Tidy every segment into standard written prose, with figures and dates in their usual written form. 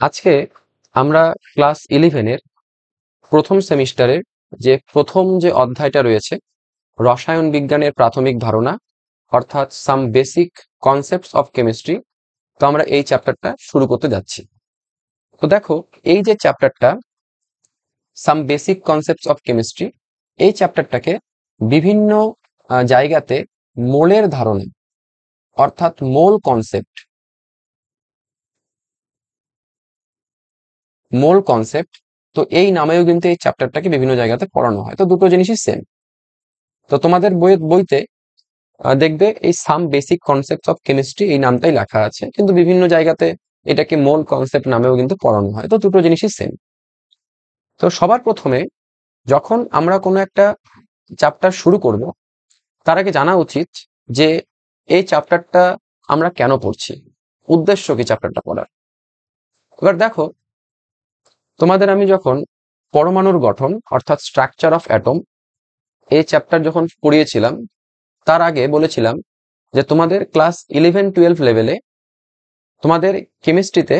আজকে আমরা ক্লাস 11-এর প্রথম সেমিস্টারের প্রথম যে অধ্যায়টা রয়েছে রসায়ন বিজ্ঞানের প্রাথমিক ধারণা অর্থাৎ some basic concepts of chemistry. তো আমরা এই চ্যাপ্টারটা শুরু করতে যাচ্ছি। তো দেখো, এই যে চ্যাপ্টারটা some basic concepts of chemistry, এই চ্যাপ্টারটাকে বিভিন্ন জায়গাতে মোলের ধারণা অর্থাৎ মোল কনসেপ্ট, তো এই নামেও কিন্তু এই চ্যাপ্টারটাকে বিভিন্ন জায়গাতে পড়ানো হয়। তো দুটো জিনিসই সেম। তো তোমাদের বইতে দেখবে এই some basic concepts of chemistry এই নামটাই লেখা আছে, কিন্তু বিভিন্ন জায়গাতে এটাকে মোল কনসেপ্ট নামেও কিন্তু পড়ানো হয়। তো দুটো জিনিসই সেম। তো সবার প্রথমে যখন আমরা কোনো একটা চ্যাপ্টার শুরু করব, তার আগে জানা উচিত যে এই চ্যাপ্টারটা আমরা কেন পড়ছি, উদ্দেশ্য কি চ্যাপ্টারটা পড়ার। এবার দেখো, তোমাদের আমি যখন পরমাণুর গঠন অর্থাৎ স্ট্রাকচার অফ অ্যাটম এই চ্যাপ্টার যখন পড়িয়েছিলাম, তার আগে বলেছিলাম যে তোমাদের ক্লাস 11-12 লেভেলে তোমাদের কেমিস্ট্রিতে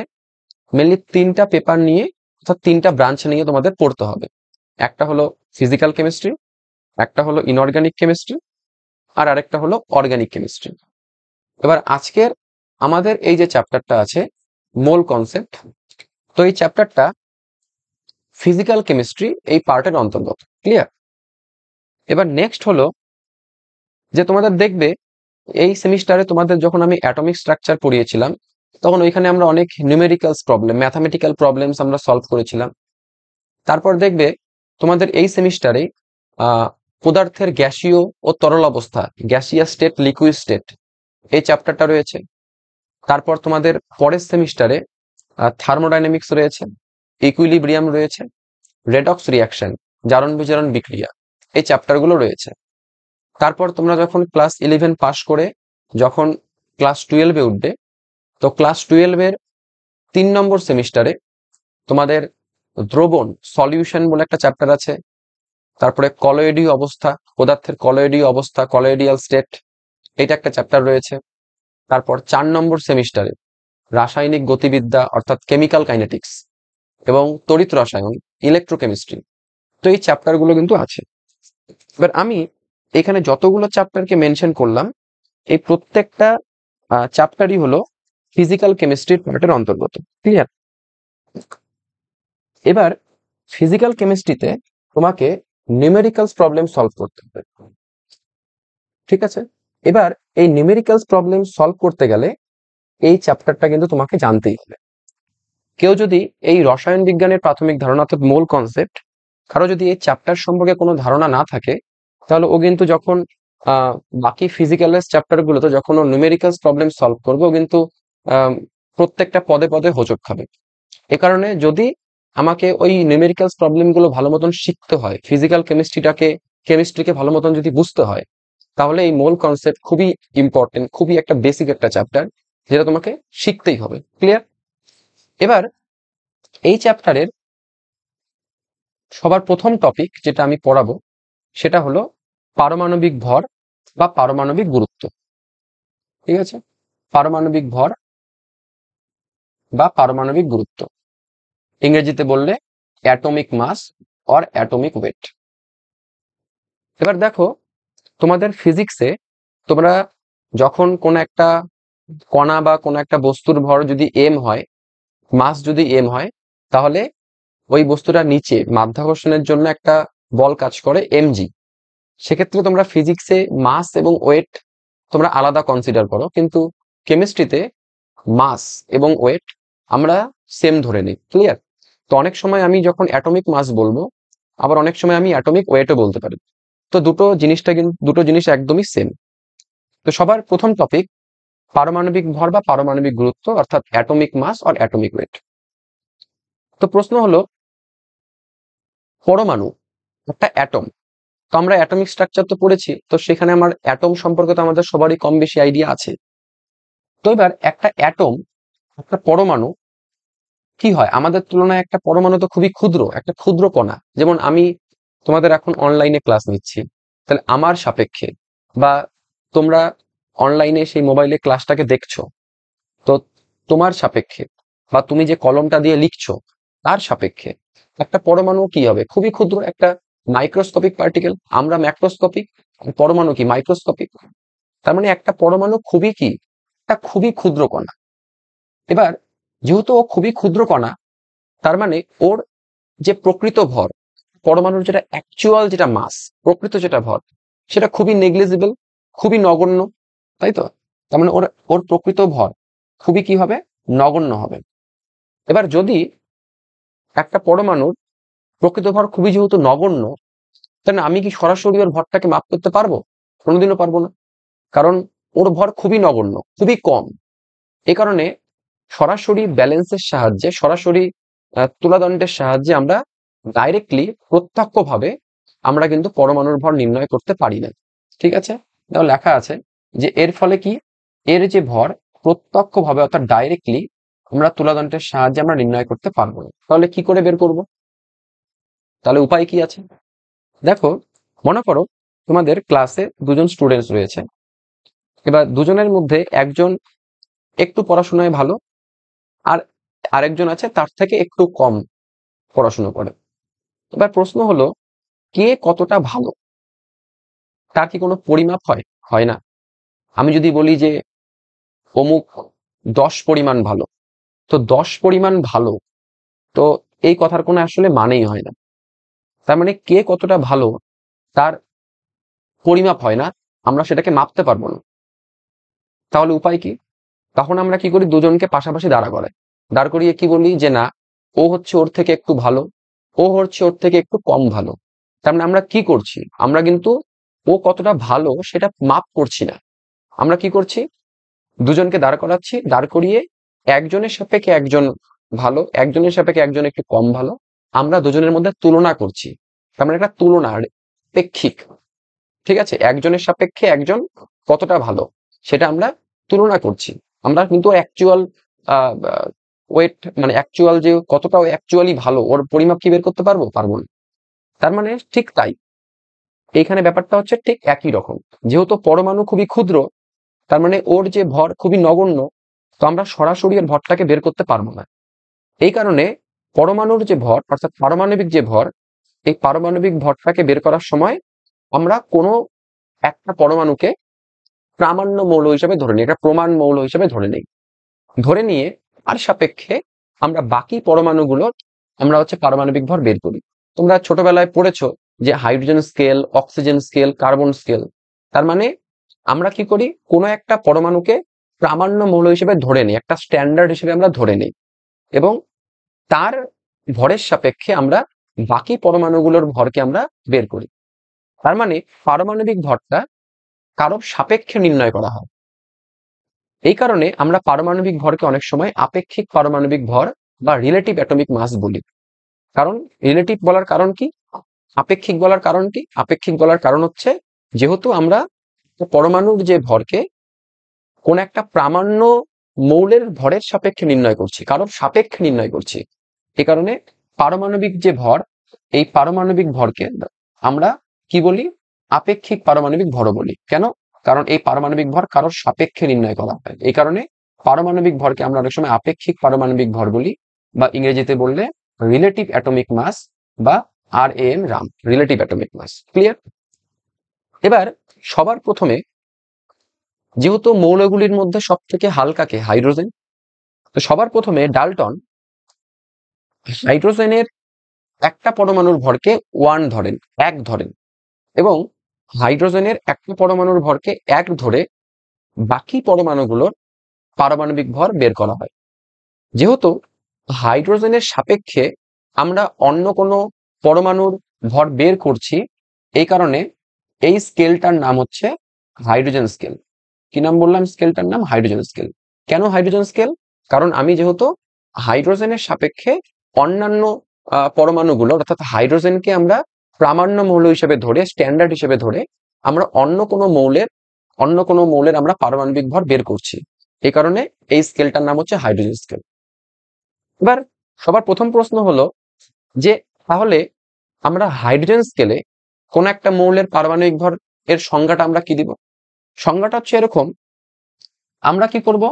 মেনলি তিনটা পেপার নিয়ে অর্থাৎ তিনটা ব্রাঞ্চ নিয়ে তোমাদের পড়তে হবে। একটা হলো ফিজিক্যাল কেমিস্ট্রি, একটা হলো ইনঅর্গানিক কেমিস্ট্রি, আর আরেকটা হলো অর্গানিক কেমিস্ট্রি। এবার আজকের আমাদের এই যে চ্যাপ্টারটা আছে মোল কনসেপ্ট, তো এই চ্যাপ্টারটা ফিজিক্যাল কেমিস্ট্রি এই পার্টের অন্তর্গত। ক্লিয়ার? এবার নেক্সট হলো যে তোমাদের দেখবে এই সেমিস্টারে তোমাদের যখন আমি অ্যাটমিক স্ট্রাকচার পড়িয়েছিলাম, তখন ওইখানে আমরা অনেক নিউমেরিক্যালস প্রবলেম, ম্যাথামেটিক্যাল প্রবলেমস আমরা সলভ করেছিলাম। তারপর দেখবে তোমাদের এই সেমিস্টারে পদার্থের গ্যাসীয় ও তরল অবস্থা, গ্যাসিয়াস স্টেট, লিকুইড স্টেট, এই চ্যাপ্টারটা রয়েছে। তারপর তোমাদের পরের সেমিস্টারে থার্মোডাইনামিক্স রয়েছে, ইকুইলিব্রিয়াম রয়েছে, রেডক্স রিয়াকশন, জারণ বিজারণ বিক্রিয়া, এই চ্যাপ্টারগুলো রয়েছে। তারপর তোমরা যখন ক্লাস 11 পাস করে যখন ক্লাস 12-এ উঠবে, তো ক্লাস 12-এর 3 নম্বর সেমিস্টারে তোমাদের দ্রবণ সলিউশন বলে একটা চ্যাপ্টার আছে। তারপরে কলয়েডীয় অবস্থা, পদার্থের কলয়েডীয় অবস্থা, কলয়েডিয়াল স্টেট, এটা একটা চ্যাপ্টার রয়েছে। তারপর 4 নম্বর সেমিস্টারে রাসায়নিক গতিবিদ্যা অর্থাৎ কেমিক্যাল কাইনেটিক্স এবং তড়িৎ রসায়ন, ইলেকট্রোকেমিস্ট্রি, তো এই চ্যাপ্টারগুলো কিন্তু আছে। এবার আমি এখানে যতগুলো চ্যাপ্টারকে মেনশন করলাম, এই প্রত্যেকটা চ্যাপ্টারই হলো ফিজিক্যাল কেমিস্ট্রির পার্টের অন্তর্গত। ক্লিয়ার? এবার ফিজিক্যাল কেমিস্ট্রিতে তোমাকে নিউমেরিক্যালস প্রবলেম সলভ করতে হবে। ঠিক আছে? এবার এই নিউমেরিক্যালস প্রবলেম সলভ করতে গেলে এই চ্যাপ্টারটা কিন্তু তোমাকে জানতেই হবে। কেউ যদি এই রসায়ন বিজ্ঞানের প্রাথমিক ধারণা অর্থাৎ মূল কনসেপ্ট, কারো যদি এই চ্যাপ্টার সম্পর্কে কোনো ধারণা না থাকে, তাহলে ও কিন্তু যখন বাকি ফিজিক্যালের চ্যাপ্টারগুলোতে যখন ও নিউমেরিক্যালস প্রবলেম সলভ করবে, ও কিন্তু প্রত্যেকটা পদে পদে হোঁচট খাবে। এ কারণে যদি আমাকে ওই নিউমেরিক্যালস প্রবলেমগুলো ভালো মতন শিখতে হয়, ফিজিক্যাল কেমিস্ট্রিকে ভালো মতন যদি বুঝতে হয়, তাহলে এই মূল কনসেপ্ট খুবই ইম্পর্টেন্ট, খুবই একটা বেসিক একটা চ্যাপ্টার, যেটা তোমাকে শিখতেই হবে। ক্লিয়ার? এবার এই চ্যাপ্টারের সবার প্রথম টপিক যেটা আমি পড়াবো, সেটা হলো পারমাণবিক ভর বা পারমাণবিক গুরুত্ব। ঠিক আছে? পারমাণবিক ভর বা পারমাণবিক গুরুত্ব, ইংরেজিতে বললে atomic mass or atomic weight. এবার দেখো, তোমাদের ফিজিক্সে তোমরা যখন কোন একটা কণা বা কোন একটা বস্তুর ভর যদি এম হয়, মাস যদি এম হয়, তাহলে ওই বস্তুটার নিচে মাধ্যাকর্ষণের জন্য একটা বল কাজ করে mg। সেক্ষেত্রে তোমরা ফিজিক্সে মাস এবং ওয়েট তোমরা আলাদা কনসিডার করো, কিন্তু কেমিস্ট্রিতে মাস এবং ওয়েট আমরা সেম ধরে নিই। ক্লিয়ার? তো অনেক সময় আমি যখন অ্যাটমিক মাস বলবো, আবার অনেক সময় আমি অ্যাটমিক ওয়েটও বলতে পারি। তো দুটো জিনিস একদমই সেম। তো সবার প্রথম টপিক পারমাণবিক ভর বা পারমাণবিক গুরুত্ব অর্থাৎ atomic mass or atomic weight. তো প্রশ্ন হলো, পরমাণু একটা অ্যাটম, তো আমরা অ্যাটমিক স্ট্রাকচার তো পড়েছি, তো সেখানে আমার অ্যাটম সম্পর্কে তো আমাদের সবারই কম বেশি আইডিয়া আছে। তো এবার একটা অ্যাটম, একটা পরমাণু কি হয়, আমাদের তুলনায় একটা পরমাণু তো খুবই ক্ষুদ্র, একটা ক্ষুদ্র কণা। যেমন আমি তোমাদের এখন অনলাইনে ক্লাস নিচ্ছি, তাহলে আমার সাপেক্ষে, বা তোমরা অনলাইনে সেই মোবাইলে ক্লাসটাকে দেখছো, তো তোমার সাপেক্ষে বা তুমি যে কলমটা দিয়ে লিখছো তার সাপেক্ষে একটা পরমাণু কি হবে? খুবই ক্ষুদ্র একটা মাইক্রোস্কোপিক পার্টিকেল। আমরা ম্যাক্রোস্কোপিক, পরমাণু কি মাইক্রোস্কোপিক। তার মানে একটা পরমাণু খুবই কি, একটা খুবই ক্ষুদ্র কণা। এবার যেহেতু ও খুবই ক্ষুদ্র কণা, তার মানে ওর যে প্রকৃত ভর, পরমাণুর যেটা অ্যাকচুয়াল যেটা মাস, প্রকৃত যেটা ভর, সেটা খুবই নেগলিজিবল, খুবই নগণ্য, তাই তো? তার মানে ওর ওর প্রকৃত ভর খুবই কি হবে? নগণ্য হবে। এবার যদি একটা পরমাণুর প্রকৃত ভর খুবই যেহেতু নগণ্য, তাহলে আমি কি সরাসরি ওর ভরটাকে মাপ করতে পারবো? কোনোদিনও পারবো না, কারণ ওর ভর খুবই নগণ্য, খুবই কম। এই কারণে সরাসরি ব্যালেন্সের সাহায্যে, সরাসরি তুলাদণ্ডের সাহায্যে আমরা ডাইরেক্টলি, প্রত্যক্ষভাবে আমরা কিন্তু পরমাণুর ভর নির্ণয় করতে পারি না। ঠিক আছে? তাহলে লেখা আছে যে এর ফলে কি, এর যে ভর প্রত্যক্ষভাবে অর্থাৎ ডাইরেক্টলি আমরা তুলাদণ্ডের সাহায্যে আমরা নির্ণয় করতে পারবো না। তাহলে কি করে বের করব? তাহলে উপায় কি আছে? দেখো, মনে করো তোমাদের ক্লাসে দুজন স্টুডেন্টস রয়েছে। এবার দুজনের মধ্যে একজন একটু পড়াশোনায় ভালো, আর আরেকজন আছে তার থেকে একটু কম পড়াশোনা করে। এবার প্রশ্ন হলো, কে কতটা ভালো তার কি কোনো পরিমাপ হয়? হয় না। আমি যদি বলি যে অমুক 10 পরিমাণ ভালো, তো 10 পরিমাণ ভালো, তো এই কথার কোনো আসলে মানেই হয় না। তার মানে কে কতটা ভালো তার পরিমাপ হয় না, আমরা সেটাকে মাপতে পারবো না। তাহলে উপায় কি? তখন আমরা কি করি? দুজনকে পাশাপাশি দাঁড় করিয়ে কি বলি যে না, ও হচ্ছে ওর থেকে একটু ভালো, ও হচ্ছে ওর থেকে একটু কম ভালো। তার মানে আমরা কি করছি? আমরা কিন্তু ও কতটা ভালো সেটা মাপ করছি না। আমরা কি করছি? দুজনকে দাঁড় করাচ্ছি, দাঁড় করিয়ে একজনের সাপেক্ষে একজন ভালো, একজনের সাপেক্ষে একজন একটু কম ভালো, আমরা দুজনের মধ্যে তুলনা করছি। তার মানে একটা তুলনা, পেক্ষিক। ঠিক আছে? একজনের সাপেক্ষে একজন কতটা ভালো সেটা আমরা তুলনা করছি। আমরা কিন্তু অ্যাকচুয়াল ওয়েট, মানে অ্যাকচুয়াল যে কতটা অ্যাকচুয়ালি ভালো, ওর পরিমাপ কি বের করতে পারবো? পারবো না। তার মানে ঠিক তাই, এইখানে ব্যাপারটা হচ্ছে ঠিক একই রকম। যেহেতু পরমাণু খুবই ক্ষুদ্র, তার মানে ওর যে ভর খুবই নগণ্য, তো আমরা সরাসরি এর ভরটাকে বের করতে পারবো না। এই কারণে পরমাণুর যে ভর, অর্থাৎ পারমাণবিক যে ভর, এই পারমাণবিক ভরটাকে বের করার সময় আমরা কোনো একটা পরমাণুকে প্রামাণ্য মৌল হিসেবে ধরে নিই, একটা প্রমাণ মৌল হিসেবে ধরে নিই। ধরে নিয়ে আর সাপেক্ষে আমরা বাকি পরমাণুগুলোর আমরা হচ্ছে পারমাণবিক ভর বের করি। তোমরা ছোটবেলায় পড়েছো যে hydrogen scale, oxygen scale, carbon scale. তার মানে আমরা কি করি? কোনো একটা পরমাণুকে প্রামাণ্য মৌল হিসেবে ধরে নিই, একটা স্ট্যান্ডার্ড হিসেবে আমরা ধরে নিই, এবং তার ভরের সাপেক্ষে আমরা বাকি পরমাণুগুলোর ভরকে আমরা বের করি। তার মানে পারমাণবিক ভরটা কারো সাপেক্ষে নির্ণয় করা হয়। এই কারণে আমরা পারমাণবিক ভরকে অনেক সময় আপেক্ষিক পারমাণবিক ভর বা রিলেটিভ অ্যাটমিক মাস বলি। কারণ রিলেটিভ বলার কারণ কি, আপেক্ষিক বলার কারণ কি? আপেক্ষিক বলার কারণ হচ্ছে যেহেতু আমরা পরমাণুর যে ভরকে কোন একটা প্রামাণ্য মৌলের ভরের সাপেক্ষে নির্ণয় করছি, কারোর সাপেক্ষে নির্ণয় করছি। এ কারণে পারমাণবিক যে ভর, এই পারমাণবিক ভরকে আমরা কি বলি? আপেক্ষিক পারমাণবিক ভর বলি। কেন? কারণ এই পারমাণবিক ভর কারোর সাপেক্ষে নির্ণয় করা হয়। এই কারণে পারমাণবিক ভরকে আমরা অনেক সময় আপেক্ষিক পারমাণবিক ভর বলি, বা ইংরেজিতে বললে রিলেটিভ অ্যাটমিক মাস, বা RAM, relative atomic mass. Clear? এবার সবার প্রথমে, যেহেতু মৌলগুলির মধ্যে সব থেকে হালকা কে? হাইড্রোজেন। তো সবার প্রথমে ডাল্টন হাইড্রোজেনের একটা পরমাণুর ভরকে 1 ধরেন, 1 ধরেন, এবং হাইড্রোজেনের একটা পরমাণুর ভরকে 1 ধরে বাকি পরমাণুগুলোর পারমাণবিক ভর বের করা হয়। যেহেতু হাইড্রোজেনের সাপেক্ষে আমরা অন্য কোনো পরমাণুর ভর বের করছি, এই কারণে এই স্কেলটার নাম হচ্ছে হাইড্রোজেন স্কেল। কি নাম বললাম? স্কেলটার নাম হাইড্রোজেন স্কেল। কেন হাইড্রোজেন স্কেল? কারণ আমি যেহেতু হাইড্রোজেনের সাপেক্ষে অন্যান্য পরমাণুগুলো, অর্থাৎ হাইড্রোজেনকে আমরা প্রামাণ্য মৌল হিসেবে ধরে, স্ট্যান্ডার্ড হিসেবে ধরে, আমরা অন্য কোনো মৌলের আমরা পারমাণবিক ভর বের করছি। এই কারণে এই স্কেলটার নাম হচ্ছে হাইড্রোজেন স্কেল। এবার সবার প্রথম প্রশ্ন হলো যে তাহলে আমরা হাইড্রোজেন স্কেলে কোন একটা মৌলের পারমাণবিক ভর এর সংজ্ঞাটা আমরা কি দিব? সংজ্ঞাটা হচ্ছে এরকম, আমরা কি করব?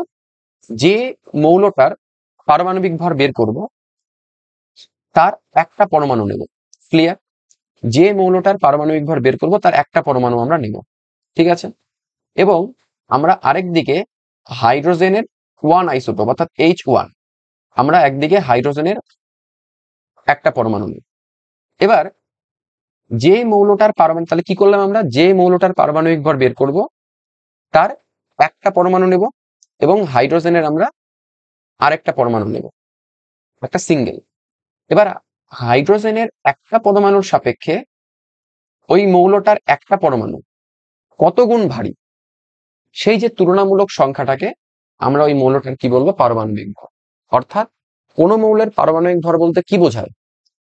যে মৌলটার পারমাণবিক ভর বের করব তার একটা পরমাণু নেব। ক্লিয়ার? যে মৌলটার পারমাণবিক ভর বের করব তার একটা পরমাণু আমরা নেব, ঠিক আছে? এবং আমরা আরেক দিকে হাইড্রোজেনের ওয়ান আইসোটোপ অর্থাৎ H1, আমরা একদিকে হাইড্রোজেনের একটা পরমাণু নেব। এবার যে মৌলটার পারমাণু, তাহলে কি করলাম আমরা, যে মৌলটার পারমাণবিক ভর বের করব তার একটা পরমাণু নেব এবং হাইড্রোজেনের আমরা আরেকটা পরমাণু নেব, একটা সিঙ্গেল। এবার হাইড্রোজেনের একটা পরমাণুর সাপেক্ষে ওই মৌলটার একটা পরমাণু কত গুণ ভারী, সেই যে তুলনামূলক সংখ্যাটাকে আমরা ওই মৌলটার কি বলবো, পারমাণবিক ভর। অর্থাৎ কোন মৌলের পারমাণবিক ভর বলতে কি বোঝায়,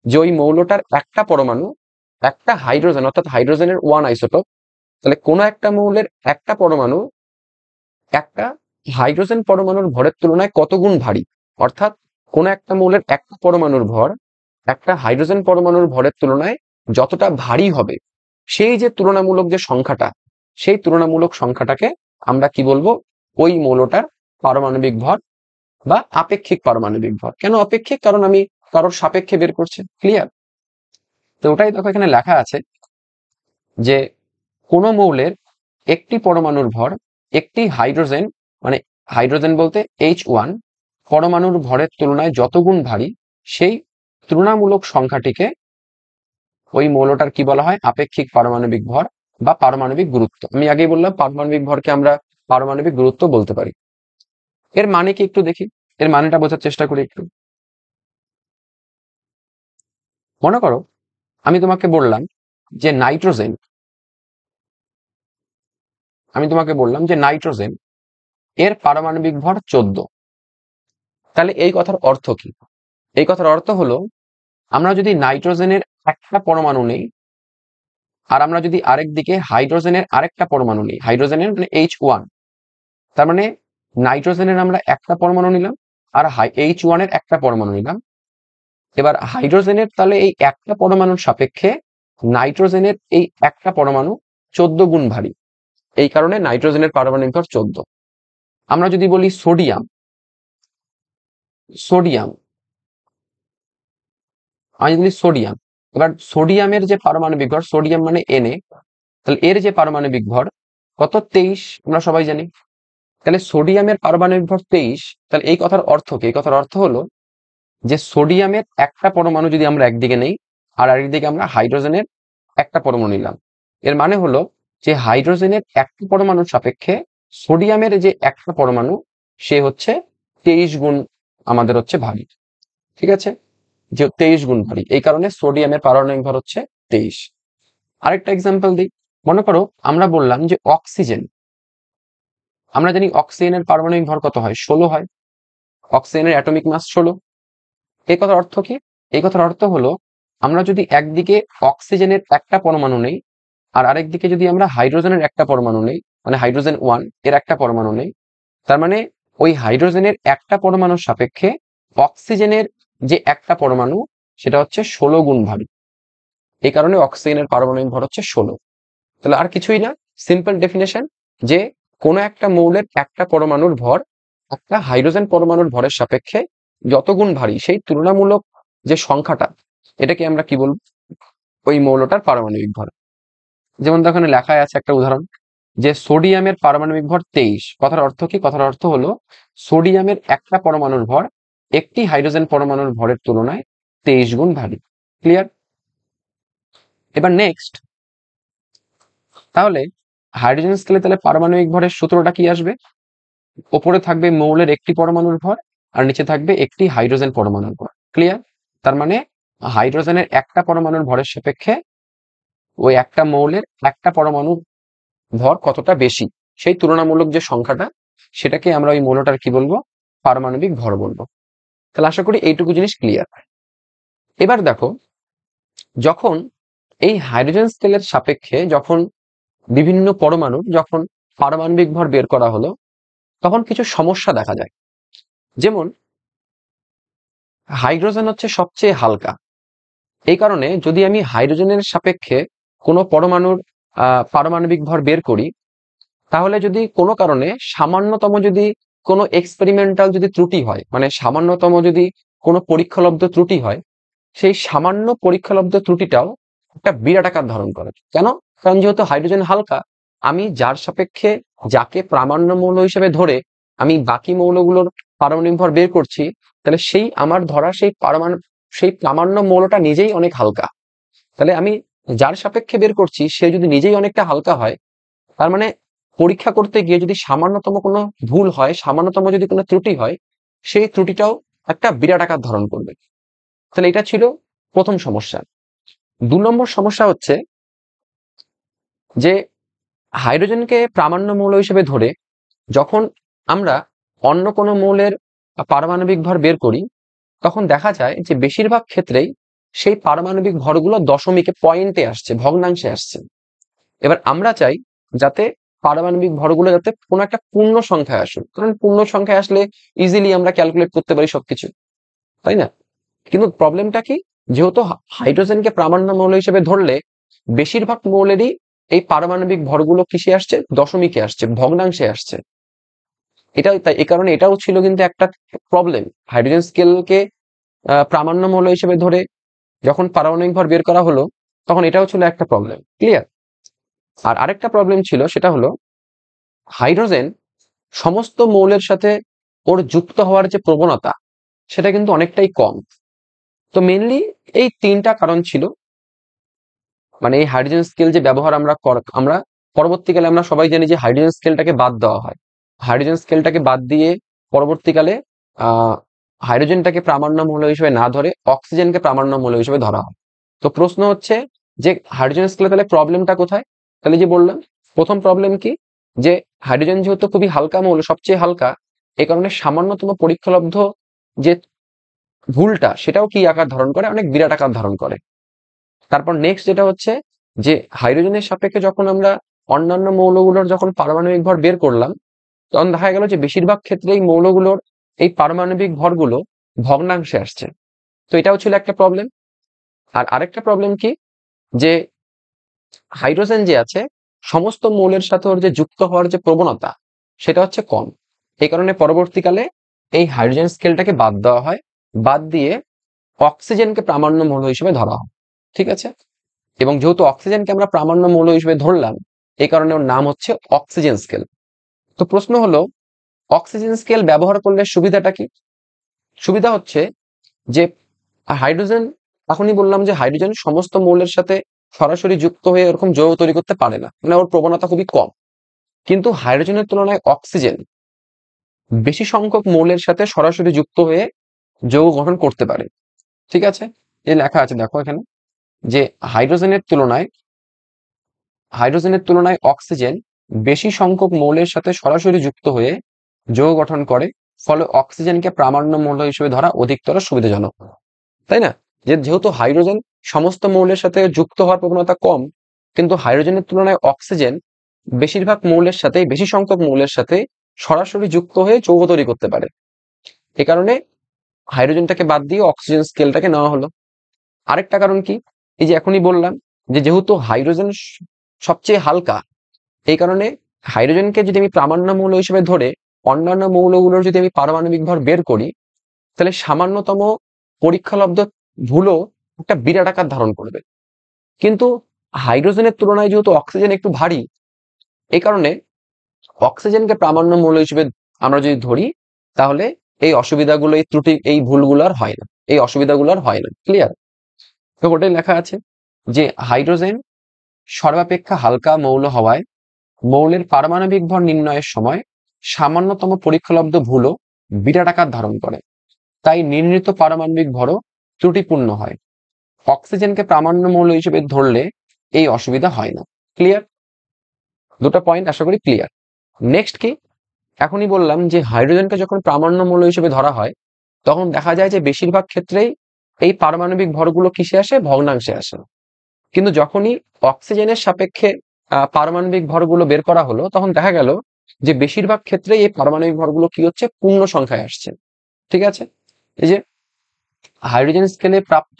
যে ওই মৌলটার একটা পরমাণু একটা হাইড্রোজেন অর্থাৎ হাইড্রোজেনের ওয়ান আইসোটোপ, তাহলে কোন একটা মৌলের একটা পরমাণু একটা হাইড্রোজেন পরমাণুর ভরের তুলনায় কত গুণ ভারী। অর্থাৎ কোন একটা মৌলের একটা পরমাণুর ভর একটা হাইড্রোজেন পরমাণুর ভরের তুলনায় যতটা ভারী হবে, সেই যে তুলনামূলক যে সংখ্যাটা, সেই তুলনামূলক সংখ্যাটাকে আমরা কি বলবো, ওই মৌলটার পারমাণবিক ভর বা আপেক্ষিক পারমাণবিক ভর। কেন আপেক্ষিক? কারণ আমি কারোর সাপেক্ষে বের করছি। ক্লিয়ার? তো ওটাই দেখো এখানে লেখা আছে যে কোন মৌলের একটি পরমাণুর ভর একটি হাইড্রোজেন, মানে হাইড্রোজেন বলতে H1 পরমাণুর ভরের তুলনায় যত গুণ ভারী, সেই তুলনামূলক সংখ্যাটিকে ওই মৌলটার কি বলা হয়, আপেক্ষিক পারমাণবিক ভর বা পারমাণবিক গুরুত্ব। আমি আগেই বললাম পারমাণবিক ভরকে আমরা পারমাণবিক গুরুত্ব বলতে পারি। এর মানে কি একটু দেখি, এর মানেটা বোঝার চেষ্টা করি একটু। মনে করো আমি তোমাকে বললাম যে নাইট্রোজেন, এর পারমাণবিক ভর 14। তাহলে এই কথার অর্থ কি? এই কথার অর্থ হলো, আমরা যদি নাইট্রোজেনের একটা পরমাণু নেই আর আমরা যদি আরেক দিকে হাইড্রোজেনের আরেকটা পরমাণু নিই, হাইড্রোজেনের মানে H1, তার মানে নাইট্রোজেনের আমরা একটা পরমাণু নিলাম আর H1 এর একটা পরমাণু নিলাম। এবার হাইড্রোজেনের তাহলে এই একটা পরমাণুর সাপেক্ষে নাইট্রোজেনের এই একটা পরমাণু 14 গুণ ভারী, এই কারণে নাইট্রোজেনের পারমাণবিক ভর 14। আমরা যদি বলি সোডিয়াম, সোডিয়াম আমি যদি বলি সোডিয়াম, এবার সোডিয়ামের যে পারমাণবিক ভর, সোডিয়াম মানে Na, তাহলে এর যে পারমাণবিক ভর কত, 23, আমরা সবাই জানি। তাহলে সোডিয়ামের পারমাণবিক ভর 23। তাহলে এই কথার অর্থ কি? এই কথার অর্থ হলো যে সোডিয়ামের একটা পরমাণু যদি আমরা একদিকে নেই আর আরেকদিকে আমরা হাইড্রোজেনের একটা পরমাণু নিলাম, এর মানে হলো যে হাইড্রোজেনের একটা পরমাণুর সাপেক্ষে সোডিয়ামের যে একটা পরমাণু সে হচ্ছে 23 গুণ আমাদের হচ্ছে ভারী। ঠিক আছে? যে 23 গুণ ভারী, এই কারণে সোডিয়ামের পারমাণবিক ভর হচ্ছে 23। আরেকটা এক্সাম্পল দিই। মনে করো আমরা বললাম যে অক্সিজেন, আমরা জানি অক্সিজেনের পারমাণবিক ভর কত হয়, 16 হয়। অক্সিজেনের অ্যাটমিক মাস 16। এই কথার অর্থ কি? এই কথার অর্থ হলো, আমরা যদি একদিকে অক্সিজেনের একটা পরমাণু নেই আর আরেকদিকে যদি আমরা হাইড্রোজেনের একটা পরমাণু নেই, মানে হাইড্রোজেন 1 এর একটা পরমাণু নেই, তার মানে ওই হাইড্রোজেনের একটা পরমাণুর সাপেক্ষে অক্সিজেনের যে একটা পরমাণু সেটা হচ্ছে 16 গুণ ভারী। এই কারণে অক্সিজেনের পারমাণবিক ভর হচ্ছে 16। তাহলে আর কিছুই না, সিম্পল ডেফিনেশন, যে কোনো একটা মৌলের একটা পরমাণুর ভর একটা হাইড্রোজেন পরমাণুর ভরের সাপেক্ষে যত গুণ ভারী, সেই তুলনামূলক যে সংখ্যাটা, এটাকে আমরা কি বলবো, ওই মৌলটার পারমাণবিক ভর। যেমন দেখো এখানে লেখায় আছে একটা উদাহরণ, যে সোডিয়ামের পারমাণবিক ভর 23। কথার অর্থ কি? কথার অর্থ হলো সোডিয়ামের একটা পরমাণুর ভর একটি হাইড্রোজেন পরমাণুর ভরের তুলনায় 23 গুণ ভারী। ক্লিয়ার? এবার নেক্সট, তাহলে হাইড্রোজেন স্কেলে তাহলে পারমাণবিক ভরের সূত্রটা কি আসবে? ওপরে থাকবে মৌলের একটি পরমাণুর ভর আর নিচে থাকবে একটি হাইড্রোজেন পরমাণুর ভর। ক্লিয়ার? তার মানে হাইড্রোজেনের একটা পরমাণুর ভরের সাপেক্ষে ওই একটা মৌলের একটা পরমাণুর ভর কতটা বেশি, সেই তুলনামূলক যে সংখ্যাটা, সেটাকে আমরা ওই মৌলটার কি বলবো, পারমাণবিক ভর বলবো। তাহলে আশা করি এইটুকু জিনিস ক্লিয়ার। এবার দেখো, যখন এই হাইড্রোজেন স্কেলের সাপেক্ষে যখন বিভিন্ন পরমাণুর যখন পারমাণবিক ভর বের করা হলো, তখন কিছু সমস্যা দেখা যায়। যেমন হাইড্রোজেন হচ্ছে সবচেয়ে হালকা, এই কারণে যদি আমি হাইড্রোজেনের সাপেক্ষে কোনো পরমাণুর পারমাণবিক ভর বের করি, তাহলে যদি কোনো কারণে সামান্যতম যদি কোনো এক্সপেরিমেন্টাল যদি ত্রুটি হয়, মানে সামান্যতম যদি কোনো পরীক্ষালব্ধ ত্রুটি হয়, সেই সামান্য পরীক্ষালব্ধ ত্রুটিটাও একটা বিরাট আকার ধারণ করে। কেন? কারণ যেহেতু হাইড্রোজেন হালকা, আমি যার সাপেক্ষে যাকে প্রামাণ্য মৌল হিসেবে ধরে আমি বাকি মৌলগুলোর পারমাণবিক ভর বের করছি, তাহলে সেই আমার ধরা সেই প্রামাণ্য মৌলটা নিজেই অনেক হালকা। তাহলে আমি যার সাপেক্ষে বের করছি সে যদি নিজেই অনেকটা হালকা হয়, তার মানে পরীক্ষা করতে গিয়ে যদি সামান্যতম কোনো ভুল হয়, সামান্যতম যদি কোনো ত্রুটি হয়, সেই ত্রুটিটাও একটা বিরাট আকার ধারণ করবে। তাহলে এটা ছিল প্রথম সমস্যা। 2 নম্বর সমস্যা হচ্ছে যে হাইড্রোজেনকে প্রামাণ্য মৌল হিসেবে ধরে যখন আমরা অন্য কোনো মৌলের পারমাণবিক ভর বের করি, তখন দেখা যায় যে বেশিরভাগ ক্ষেত্রেই সেই পারমাণবিক ভরগুলো দশমিকে, পয়েন্টে আসছে, ভগ্নাংশে আসছে। এবার আমরা চাই যাতে পারমাণবিক ভরগুলো যাতে কোনো একটা পূর্ণ সংখ্যায় আসুক, কারণ পূর্ণ সংখ্যায় আসলে ইজিলি আমরা ক্যালকুলেট করতে পারি সবকিছু, তাই না? কিন্তু প্রবলেমটা কি, যেহেতু হাইড্রোজেনকে প্রামাণ্য মৌল হিসেবে ধরলে বেশিরভাগ মৌলেরই এই পারমাণবিক ভরগুলো কিসে আসছে, দশমিকে আসছে, ভগ্নাংশে আসছে। এটাই তাই, এই কারণে এটাও ছিল কিন্তু একটা প্রবলেম। হাইড্রোজেন স্কেলকে প্রামাণ্য মৌল হিসেবে ধরে যখন পারমাণবিক ভর বের করা হলো, তখন এটাও ছিল একটা প্রবলেম। ক্লিয়ার? আর আরেকটা প্রবলেম ছিল, সেটা হলো হাইড্রোজেন সমস্ত মৌলের সাথে ওর যুক্ত হওয়ার যে প্রবণতা, সেটা কিন্তু অনেকটাই কম। তো মেনলি এই 3টা কারণ ছিল। মানে এই হাইড্রোজেন স্কেল যে ব্যবহার আমরা পরবর্তীকালে আমরা সবাই জানি যে হাইড্রোজেন স্কেলটাকে বাদ দেওয়া হয়। হাইড্রোজেন স্কেলটাকে বাদ দিয়ে পরবর্তীকালে হাইড্রোজেনটাকে প্রামাণ্য মৌল হিসেবে না ধরে অক্সিজেনকে প্রামাণ্য মৌল হিসেবে ধরা হয়। তো প্রশ্ন হচ্ছে যে হাইড্রোজেন স্কেলে তাহলে প্রবলেমটা কোথায়? তাহলে যে বললাম, প্রথম প্রবলেম কি, যে হাইড্রোজেন যেহেতু খুবই হালকা মৌল, সবচেয়ে হালকা, এই কারণে সামান্যতম পরীক্ষালব্ধ যে ভুলটা, সেটাও কি আকার ধারণ করে, অনেক বিরাট আকার ধারণ করে। তারপর নেক্সট যেটা হচ্ছে যে হাইড্রোজেনের সাপেক্ষে যখন আমরা অন্যান্য মৌলগুলোর যখন পারমাণবিক ভর বের করলাম, তখন দেখা গেল যে বেশিরভাগ ক্ষেত্রে এই মৌলগুলোর এই পারমাণবিক ভরগুলো ভগ্নাংশে আসছে। তো এটাও ছিল একটা প্রবলেম। আর আরেকটা প্রবলেম কি, যে হাইড্রোজেন যে আছে, সমস্ত মৌলের সাথে ওর যে যুক্ত হওয়ার যে প্রবণতা, সেটা হচ্ছে কম। এই কারণে পরবর্তীকালে এই হাইড্রোজেন স্কেলটাকে বাদ দেওয়া হয়, বাদ দিয়ে অক্সিজেনকে প্রামাণ্য মৌল হিসেবে ধরা হয়। ঠিক আছে? এবং যেহেতু অক্সিজেনকে আমরা প্রামাণ্য মৌল হিসেবে ধরলাম, এই কারণে ওর নাম হচ্ছে অক্সিজেন স্কেল। তো প্রশ্ন হলো, অক্সিজেন স্কেল ব্যবহার করলে সুবিধাটা কি? সুবিধা হচ্ছে যে হাইড্রোজেন, এখনই বললাম যে হাইড্রোজেন সমস্ত মৌলের সাথে সরাসরি যুক্ত হয়ে এরকম যৌগ তৈরি করতে পারে না, মানে ওর প্রবণতা খুবই কম। কিন্তু হাইড্রোজেনের তুলনায় অক্সিজেন বেশি সংখ্যক মৌলের সাথে সরাসরি যুক্ত হয়ে যৌগ গঠন করতে পারে। ঠিক আছে? এই লেখা আছে, দেখো এখানে, যে হাইড্রোজেনের তুলনায় অক্সিজেন বেশি সংখ্যক মৌলের সাথে সরাসরি যুক্ত হয়ে যৌগ গঠন করে, ফলে অক্সিজেনকে প্রামাণ্য মৌল হিসেবে ধরা অধিকতর সুবিধাজনক। তাই না? যেহেতু হাইড্রোজেন সমস্ত মৌলের সাথে যুক্ত হওয়ার প্রবণতা কম, কিন্তু হাইড্রোজেনের তুলনায় অক্সিজেন বেশিরভাগ মৌলের সাথে, বেশি সংখ্যক মৌলের সাথে সরাসরি যুক্ত হয়ে যৌগ তৈরি করতে পারে। এ কারণে হাইড্রোজেনটাকে বাদ দিয়ে অক্সিজেন স্কেলটাকে নেওয়া হলো। আরেকটা কারণ কি, এই যে এখনই বললাম যে যেহেতু হাইড্রোজেন সবচেয়ে হালকা, এই কারণে হাইড্রোজেনকে যদি আমি প্রামাণ্য মৌল হিসেবে ধরে অন্যান্য মৌলগুলোর যদি আমি পারমাণবিক ভর বের করি, তাহলে সামান্যতম পরীক্ষালব্ধ ভুলও একটা বিরাট আকার ধারণ করবে। কিন্তু হাইড্রোজেনের তুলনায় যেহেতু অক্সিজেন একটু ভারী, এই কারণে অক্সিজেনকে প্রামাণ্য মৌল হিসেবে আমরা যদি ধরি, তাহলে এই অসুবিধাগুলো, এই ত্রুটি, এই ভুলগুলো আর হয় না, এই অসুবিধাগুলো আর হয় না। ক্লিয়ার? তো ওটাই লেখা আছে যে হাইড্রোজেন সর্বাপেক্ষা হালকা মৌল হওয়ায় মৌলের পারমাণবিক ভর নির্ণয়ের সময় সামান্যতম পরীক্ষালব্ধ ভুলও বিরাট আকার ধারণ করে, তাই নির্ণীত পারমাণবিক ভরও ত্রুটিপূর্ণ হয়। অক্সিজেনকে প্রামাণ্য মৌল হিসেবে ধরলে এই অসুবিধা হয় না। ক্লিয়ার? দুটো পয়েন্ট আশা করি ক্লিয়ার। নেক্সট কি, এখনই বললাম যে হাইড্রোজেনকে যখন প্রামাণ্য মৌল হিসেবে ধরা হয়, তখন দেখা যায় যে বেশিরভাগ ক্ষেত্রেই এই পারমাণবিক ভরগুলো কিসে আসে, ভগ্নাংশে আসে। কিন্তু যখনই অক্সিজেনের সাপেক্ষে পারমাণবিক ভরগুলো বের করা হলো, তখন দেখা গেল যে বেশিরভাগ ক্ষেত্রেই এই পারমাণবিক ভরগুলো কি হচ্ছে, পূর্ণ সংখ্যায় আসছে। ঠিক আছে? এই যে হাইড্রোজেন স্কেলে প্রাপ্ত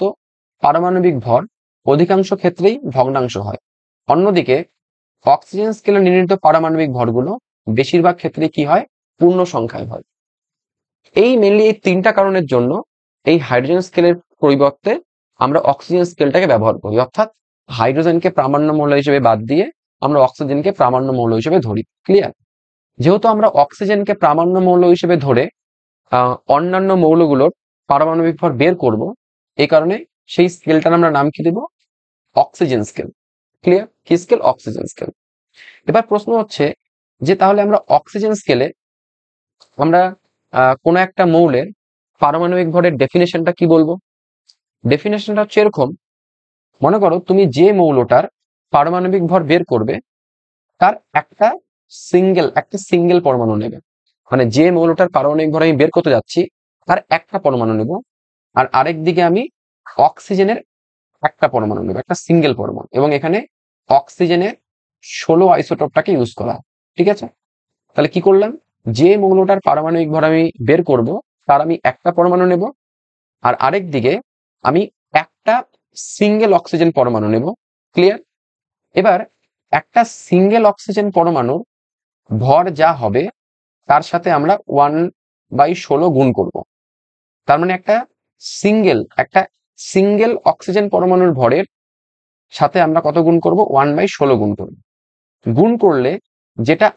পারমাণবিক ভর অধিকাংশ ক্ষেত্রেই ভগ্নাংশ হয়। অন্যদিকে অক্সিজেন স্কেলে নির্ণীত পারমাণবিক ভরগুলো বেশিরভাগ ক্ষেত্রে কি হয়, পূর্ণ সংখ্যায় হয়। এই মেনলি এই তিনটা কারণের জন্য এই হাইড্রোজেন স্কেলের পরিবর্তে আমরা অক্সিজেন স্কেলটাকে ব্যবহার করি, অর্থাৎ হাইড্রোজেনকে প্রামাণ্য মৌল হিসেবে বাদ দিয়ে আমরা অক্সিজেনকে প্রামাণ্য মৌল হিসেবে ধরি। ক্লিয়ার? যেহেতু আমরা অক্সিজেনকে প্রামাণ্য মৌল হিসেবে ধরে অন্যান্য মৌলগুলোর পারমাণবিক ভর বের করব, এই কারণে সেই স্কেলটার আমরা নাম কি দেব? Oxygen scale. ক্লিয়ার? কি স্কেল? Oxygen scale. এবার প্রশ্ন হচ্ছে যে তাহলে আমরা অক্সিজেন স্কেলে আমরা কোনো একটা মৌলের পারমাণবিক ভরের ডেফিনেশনটা কি বলবো? ডেফিনেশনটা হচ্ছে এরকম, মনে করো তুমি যে মৌলটার পারমাণবিক ভর বের করবে তার একটা সিঙ্গেল পরমাণু নেবে, মানে যে মৌলটার পারমাণবিক ভর আমি বের করতে যাচ্ছি তার একটা পরমাণু নেব, আর আরেক দিকে আমি অক্সিজেনের একটা পরমাণু নেব, একটা সিঙ্গেল পরমাণু, এবং এখানে অক্সিজেনের 16 আইসোটোপটাকে ইউজ করা। ঠিক আছে? তাহলে কি করলাম, যে মৌলটার পারমাণবিক ভর আমি বের করব তার আমি একটা পরমাণু নেব, আর আরেক দিকে আমি একটা সিঙ্গেল অক্সিজেন পরমাণু নেব। ক্লিয়ার? এবার একটা সিঙ্গেল অক্সিজেন পরমাণু ভর যা হবে তার সাথে আমরা 1/16 গুণ করব। তার মানে একটা সিঙ্গেল অক্সিজেন পরমাণুর ভরের সাথে আমরা কত গুণ করব? 1/16 গুণ করব। গুণ করলে যেটা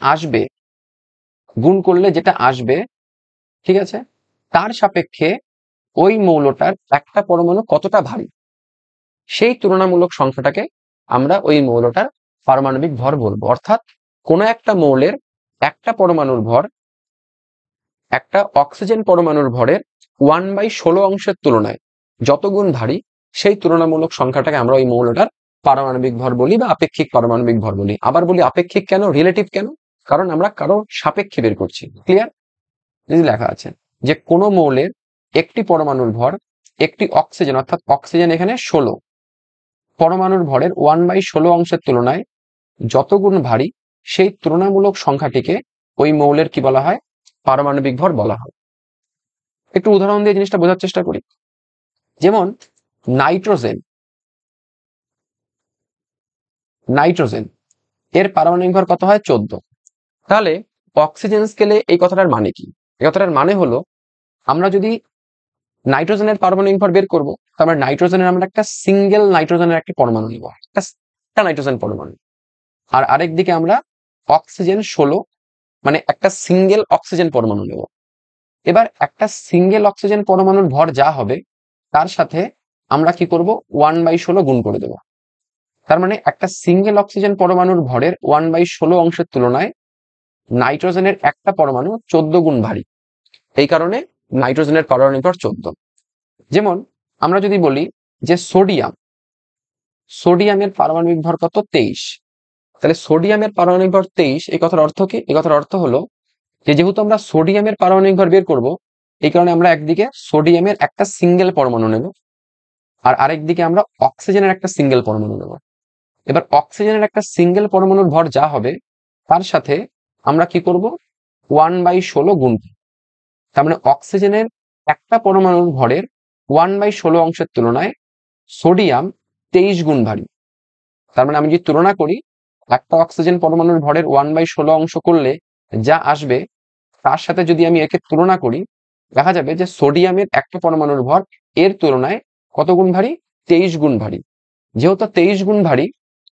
আসবে, ঠিক আছে, তার সাপেক্ষে ওই মৌলটার একটা পরমাণু কতটা ভারী, সেই তুলনামূলক সংখ্যাটাকে আমরা ওই মৌলটার পারমাণবিক ভর বলবো। অর্থাৎ কোনো একটা মৌলের একটা পরমাণুর ভর একটা অক্সিজেন পরমাণুর ভরের 1/16 অংশের তুলনায় যত গুণ ভারী, সেই তুলনামূলক সংখ্যাটাকে আমরা ওই মৌলটার পারমাণবিক ভর বলি বা আপেক্ষিক পারমাণবিক ভর বলি। আবার বলি আপেক্ষিক কেন, রিলেটিভ কেন? কারণ আমরা কারো সাপেক্ষে বের করছি। ক্লিয়ার? যদি লেখা আছে যে কোনো মৌলের একটি পরমাণুর ভর একটি অক্সিজেন, অর্থাৎ অক্সিজেন এখানে 16 পরমাণুর ভরের 1/16 অংশের তুলনায় যত গুণ ভারী, সেই তুলনামূলক সংখ্যাটিকে ওই মৌলের কি বলা হয়? পারমাণবিক ভর বলা হয়। একটু উদাহরণ দিয়ে জিনিসটা বোঝার চেষ্টা করি। যেমন নাইট্রোজেন এর পারমাণবিক ভর কত হয়? 14। তাহলে অক্সিজেন স্কেলে এই কথাটার মানে কি? এই কথাটার মানে হলো, আমরা যদি নাইট্রোজেনের পারমাণবিক ভর বের করবো, তারপরে নাইট্রোজেনের আমরা একটা সিঙ্গেল নাইট্রোজেনের একটা পরমাণু নিব, একটা নাইট্রোজেন পরমাণু, আর আরেক দিকে আমরা অক্সিজেন 16 মানে একটা সিঙ্গেল অক্সিজেন পরমাণু নেব। এবার একটা সিঙ্গেল অক্সিজেন পরমাণুর ভর যা হবে তার সাথে আমরা কি করব? 1/16 গুণ করে দেব। তার মানে একটা সিঙ্গেল অক্সিজেন পরমাণুর ভরের 1/16 অংশের তুলনায় নাইট্রোজেনের একটা পরমাণু 14 গুণ ভারী। এই কারণে নাইট্রোজেনের পারমাণবিক ভর 14। যেমন আমরা যদি বলি যে সোডিয়ামের পারমাণবিক ভর কত? 23। তাহলে সোডিয়ামের পারমাণবিক ভর 23, এই কথার অর্থ কি? এই কথার অর্থ হলো যে যেহেতু আমরা সোডিয়ামের পারমাণবিক ভর বের করব, এই কারণে আমরা একদিকে সোডিয়ামের একটা সিঙ্গেল পরমাণু নেব, আর আরেক দিকে আমরা অক্সিজেনের একটা সিঙ্গেল পরমাণু নেব। এবার অক্সিজেনের একটা সিঙ্গেল পরমাণুর ভর যা হবে তার সাথে আমরা কি করব? 1/16 গুণ। তার মানে অক্সিজেনের একটা পরমাণুর ভরের 1/16 অংশের তুলনায় সোডিয়াম 23 গুণ ভারী। তার মানে আমি যদি তুলনা করি, একটা অক্সিজেন পরমাণুর ভরের 1/16 অংশ করলে যা আসবে তার সাথে যদি আমি একে তুলনা করি, দেখা যাবে যে সোডিয়ামের একটা পরমাণুর ভর এর তুলনায় কত গুণ ভারী? 23 গুণ ভারী। যেহেতু 23 গুণ ভারী,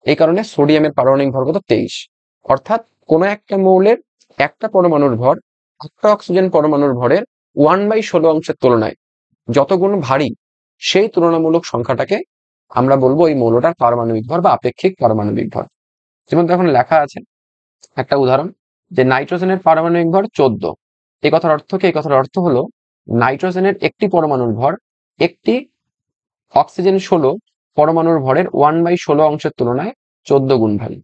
এই কারণে সোডিয়ামের পারমাণবিক ভর কত? 23। অর্থাৎ কোন একটা মৌলের একটা পরমাণুর ভর একটা অক্সিজেন পরমাণুর ভরের 1/16 অংশের তুলনায় যত গুণ ভারী, সেই তুলনামূলক সংখ্যাটাকে আমরা বলবো এই মৌলটার পারমাণবিক ভর বা আপেক্ষিক পারমাণবিক ভর। যেমন এখন লেখা আছে একটা উদাহরণ, যে নাইট্রোজেনের পারমাণবিক ভর 14। এই কথার অর্থ কি? এই কথার অর্থ হলো নাইট্রোজেনের একটি পরমাণুর ভর একটি অক্সিজেন 16 পরমাণুর ভরের 1/16 অংশের তুলনায় 14 গুণ ভারী।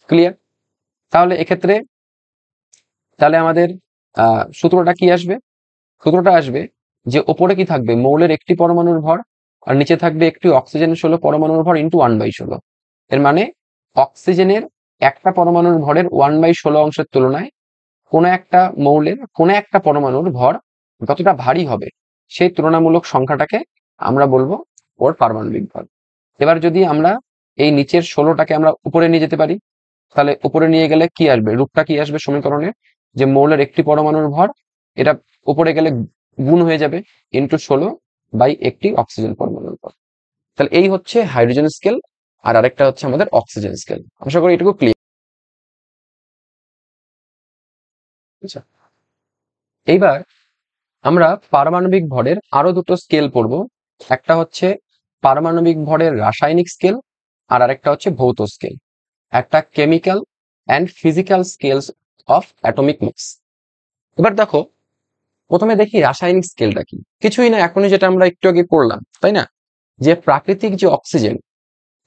ক্লিয়ার? তাহলে এক্ষেত্রে আমাদের সূত্রটা কি আসবে? সূত্রটা আসবে যে ওপরে কি থাকবে? মৌলের একটি পরমাণুর ভর, আর নিচে থাকবে একটি অক্সিজেন 16 পরমাণুর ভর ইন্টু 1/16। এর মানে অক্সিজেনের একটা পরমাণুর ভরের 1/16 অংশের তুলনায় কোন একটা মৌলের কোন একটা পরমাণুর ভর যতটা ভারী হবে, সেই তুলনামূলক সংখ্যাটাকে আমরা বলবো ওর পারমাণবিক ভর। এবার যদি আমরা এই নিচের 16টাকে আমরা উপরে নিয়ে যেতে পারি, তাহলে উপরে নিয়ে গেলে কি আসবে? রূপটা কি আসবে সমীকরণে? যে মৌলের একটি পরমাণুর ভর, এটা উপরে গেলে গুণ হয়ে যাবে ইন্টু 16 একটি অক্সিজেন পরমাণুর ভর। তাহলে এই হচ্ছে হাইড্রোজেন স্কেল, আর আরেকটা হচ্ছে আমাদের অক্সিজেন স্কেল। আশা করি এটুকু ক্লিয়ার। আচ্ছা, এইবার আমরা পারমাণবিক ভরের আরো দুটো স্কেল পড়ব। একটা হচ্ছে পারমাণবিক ভরের রাসায়নিক স্কেল, আর আরেকটা হচ্ছে ভৌত স্কেল। একটা chemical and physical scales of atomic mass. এবার দেখো, প্রথমে দেখি রাসায়নিক স্কেলটা কি। কিছুই না, এখনই যেটা আমরা একটু আগে পড়লাম, তাই না? যে প্রাকৃতিক যে অক্সিজেন,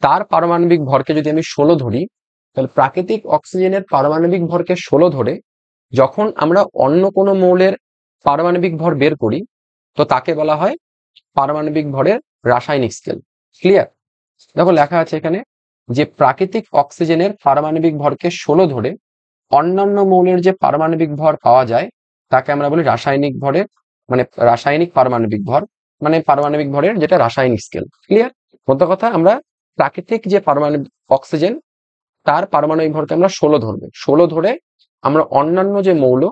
তার পারমাণবিক ভরকে যদি আমি 16 ধরি, তাহলে প্রাকৃতিক অক্সিজেনের পারমাণবিক ভরকে 16 ধরে যখন আমরা অন্য কোনো মৌলের পারমাণবিক ভর বের করি, তো তাকে বলা হয় পারমাণবিক ভরের রাসায়নিক স্কেল। ক্লিয়ার? দেখো লেখা আছে এখানে যে প্রাকৃতিক অক্সিজেনের পারমাণবিক ভরকে 16 ধরে অন্যান্য মৌলের যে পারমাণবিক ভর পাওয়া যায়, তাকে আমরা বলি রাসায়নিক ভরের, মানে রাসায়নিক পারমাণবিক ভর, মানে পারমাণবিক ভরের যেটা রাসায়নিক স্কেল। ক্লিয়ার? প্রথম কথা, আমরা প্রাকৃতিক যে পারমাণবিক অক্সিজেন, তার পারমাণবিক ভরকে আমরা 16 ধরবো। 16 ধরে আমরা অন্যান্য যে মৌল,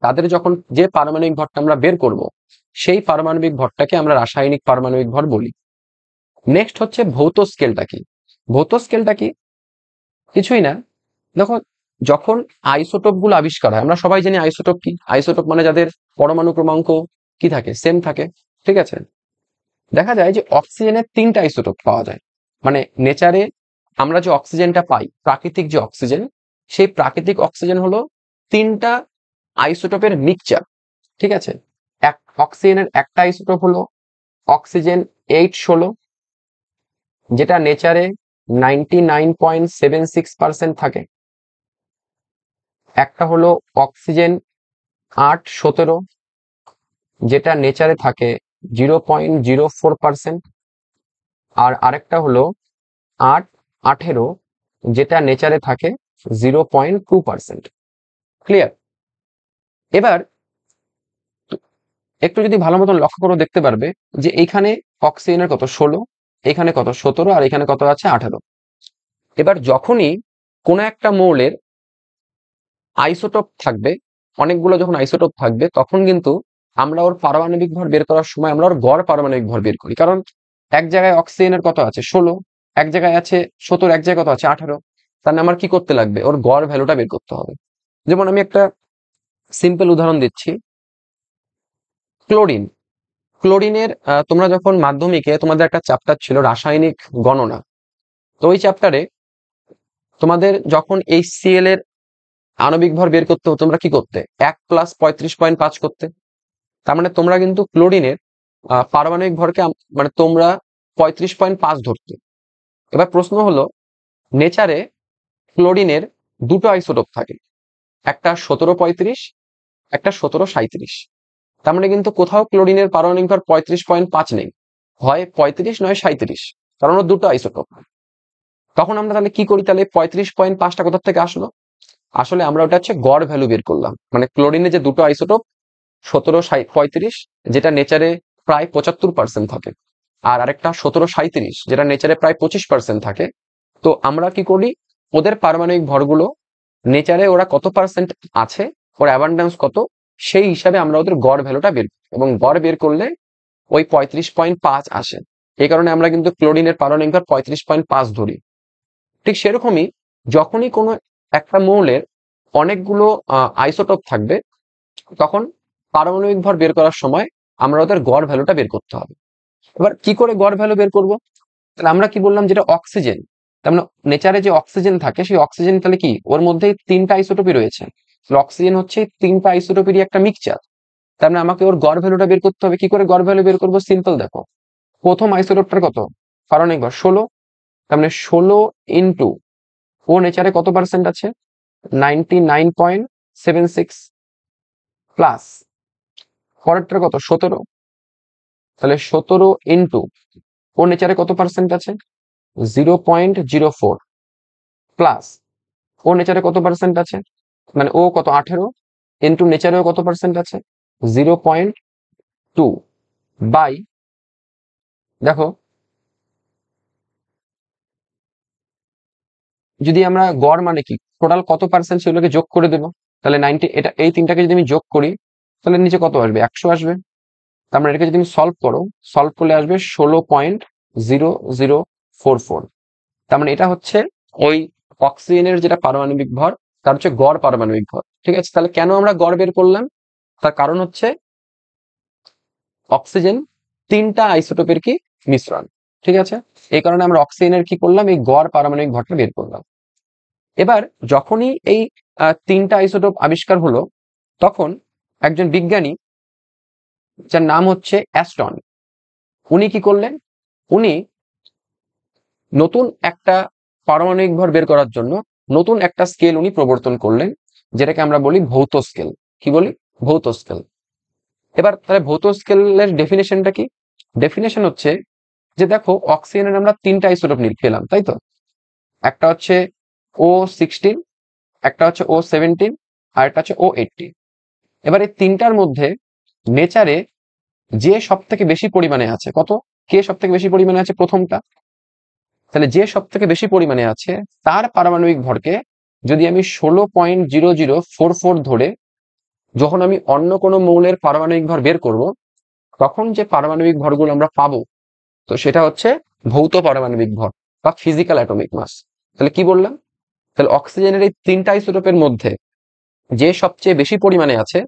তাদের যখন যে পারমাণবিক ভরটা আমরা বের করব, সেই পারমাণবিক ভরটাকে আমরা রাসায়নিক পারমাণবিক ভর বলি। নেক্সট হচ্ছে ভৌত স্কেলটা কি। ভৌত স্কেলটা কি? কিছুই না, দেখো, যখন আইসোটোপ গুলো আবিষ্কার হয়, আমরা সবাই জানি আইসোটোপ কি। আইসোটোপ মানে যাদের পরমাণু ক্রমাঙ্ক কি থাকে, সেম থাকে। ঠিক আছে? দেখা যায় যে অক্সিজেনের 3টা আইসোটোপ পাওয়া যায়। মানে নেচারে আমরা যে অক্সিজেনটা পাই, প্রাকৃতিক যে অক্সিজেন, সেই প্রাকৃতিক অক্সিজেন হলো 3টা আইসোটোপের মিক্সচার। ঠিক আছে? এক অক্সিজেনের একটা আইসোটোপ হলো অক্সিজেন 816, যেটা নেচারে 99.76% থাকে। একটা হলো অক্সিজেন 817, যেটা নেচারে থাকে 0.04%। আর আরেকটা হলো 818, যেটা নেচারে থাকে 0.2%। ক্লিয়ার? এবার একটু যদি ভালো মতন লক্ষ্য করে দেখতে পারবে যে এইখানে অক্সিজেনের কত 16, এখানে কত 17, আর এখানে কত আছে 18। এবার যখনই কোনো একটা মৌলের আইসোটোপ থাকবে, অনেকগুলো যখন আইসোটোপ থাকবে, তখন কিন্তু আমরা ওর পারমাণবিক ভর বের করার সময় আমরা ওর গড় পারমাণবিক ভর বের করি। কারণ এক জায়গায় অক্সিজেনের কত আছে 16, এক জায়গায় আছে 17, এক জায়গায় কত আছে 18। তাহলে আমার কি করতে লাগবে? ওর গড় ভ্যালুটা বের করতে হবে। যেমন আমি একটা সিম্পল উদাহরণ দিচ্ছি, ক্লোরিন। ক্লোরিনের তোমরা যখন মাধ্যমিকে তোমাদের একটা চ্যাপ্টার ছিল রাসায়নিক গণনা, তো ওই চ্যাপ্টারে তোমাদের যখন HCl এর আণবিক ভর বের করতে হতো, তোমরা কি করতে? 1 + 35.5 করতে। তার মানে তোমরা কিন্তু ক্লোরিনের পারমাণবিক ভরকে মানে তোমরা 35.5 ধরতে। এবার প্রশ্ন হলো, নেচারে ক্লোরিনের দুটো আইসোটোপ থাকে, একটা 1735, একটা 1737। তার মানে কিন্তু কোথাও ক্লোরিনের পারমাণবিক ভর 35.5 নেই, হয় 35 নয় 37, কারণ ওর দুটো আইসোটোপ। তখন আমরা তাহলে কি করি? তাহলে 35.5টা কোথা থেকে আসলো? আসলে আমরা ওটা হচ্ছে গড় ভ্যালু বের করলাম। মানে ক্লোরিনের যে দুটো আইসোটোপ 1735, যেটা নেচারে প্রায় 75% থাকে, আর আরেকটা 1737, যেটা নেচারে প্রায় 25% থাকে। তো আমরা কি করি, ওদের পারমাণবিক ভরগুলো নেচারে ওরা কত পার্সেন্ট আছে, ওর অ্যাবান্ডেন্স কত, সেই হিসাবে আমরা ওদের গড় ভ্যালুটা বের করি, এবং গড় বের করলে ওই 35.5 আসে। এই কারণে আমরা কিন্তু ক্লোরিনের পারমাণবিক ভর 35.5 ধরি। ঠিক সেরকমই যখনই কোনো একটা মৌলের অনেকগুলো আইসোটোপ থাকবে, তখন পারমাণবিক ভর বের করার সময় আমরা ওদের গড় ভ্যালুটা বের করতে হবে। এবার কি করে গড় ভ্যালু বের করব? তাহলে আমরা কি বললাম, যেটা অক্সিজেন, তার মানে নেচারে যে অক্সিজেন থাকে, সেই অক্সিজেন তাহলে কি ওর মধ্যে 3টা আইসোটোপই রয়েছে। অক্সিজেন হচ্ছে 3টা আইসোটোপেরই একটা মিক্সচার। তার মানে আমাকে ওর গড় ভ্যালুটা বের করতে হবে। কি করে গড় ভ্যালু বের করবো? সিম্পল, দেখো, প্রথম আইসোটোপটার কত পারমাণবিক ভর 16, তার মানে 16 ইন্টু ও নেচারে কত পার্সেন্ট আছে 99.76, প্লাস পরেরটার কত 17, তাহলে 17 ইন্টু ও নেচারে কত পার্সেন্ট আছে 0.04, প্লাস ও নেচারে কত পার্সেন্ট আছে, মানে ও কত 18, ইন্টু নেচারেও কত পার্সেন্ট আছে 0.2, বাই, দেখো, যদি আমরা গড় মানে কি টোটাল কত পার্সেন্ট সেগুলোকে যোগ করে দেবো, তাহলে 90, এটা এই তিনটাকে যদি আমি যোগ করি তাহলে নিচে কত আসবে? 100 আসবে। তার মানে এটাকে যদি তুমি সলভ করো, সলভ করলে আসবে 16.0044। তার মানে এটা হচ্ছে ওই অক্সিজেনের যেটা পারমাণবিক ভর, তার হচ্ছে গড় পারমাণবিক ভর। ঠিক আছে, তাহলে কেন আমরা গড় বের করলাম? তার কারণ হচ্ছে অক্সিজেন তিনটা আইসোটোপের কি মিশ্রণ। ঠিক আছে, এই কারণে আমরা অক্সিজেনের কি করলাম, এই গড় পারমাণবিক ভরটা বের করলাম। এবার যখনই এই তিনটা আইসোটোপ আবিষ্কার হলো, তখন একজন বিজ্ঞানী যার নাম হচ্ছে অ্যাস্টন, উনি কি করলেন? উনি নতুন একটা পারমাণবিক ভর বের করার জন্য নতুন একটা স্কেল উনি প্রবর্তন করলেন, যেটাকে আমরা বলি ভৌত স্কেল। কি বলি? ভৌত স্কেল। এবার তাহলে ভৌত স্কেলের ডেফিনেশনটা কি? ডেফিনেশন হচ্ছে যে দেখো, অক্সিজেনের আমরা তিনটা আইসোটোপ পেলাম, তাই তো? একটা হচ্ছে O16, একটা হচ্ছে O17, আর একটা হচ্ছে O18। এবার এই তিনটার মধ্যে নেচারে যে সব থেকে বেশি পরিমাণে আছে, কত, কে সব থেকে বেশি পরিমাণে আছে? প্রথমটা। তাহলে যে সব থেকে বেশি পরিমাণে আছে তার পারমাণবিক ভরকে যদি আমি 16.0044 ধরে যখন আমি অন্য কোনো মৌলের পারমাণবিক ভর বের করব, তখন যে পারমাণবিক ভরগুলো আমরা পাবো, তো সেটা হচ্ছে ভৌত পারমাণবিক ভর বা ফিজিক্যাল অ্যাটমিক মাস। তাহলে কি বললাম? তাহলে অক্সিজেনের এই তিনটা আইসোটোপের মধ্যে যে সবচেয়ে বেশি পরিমাণে আছে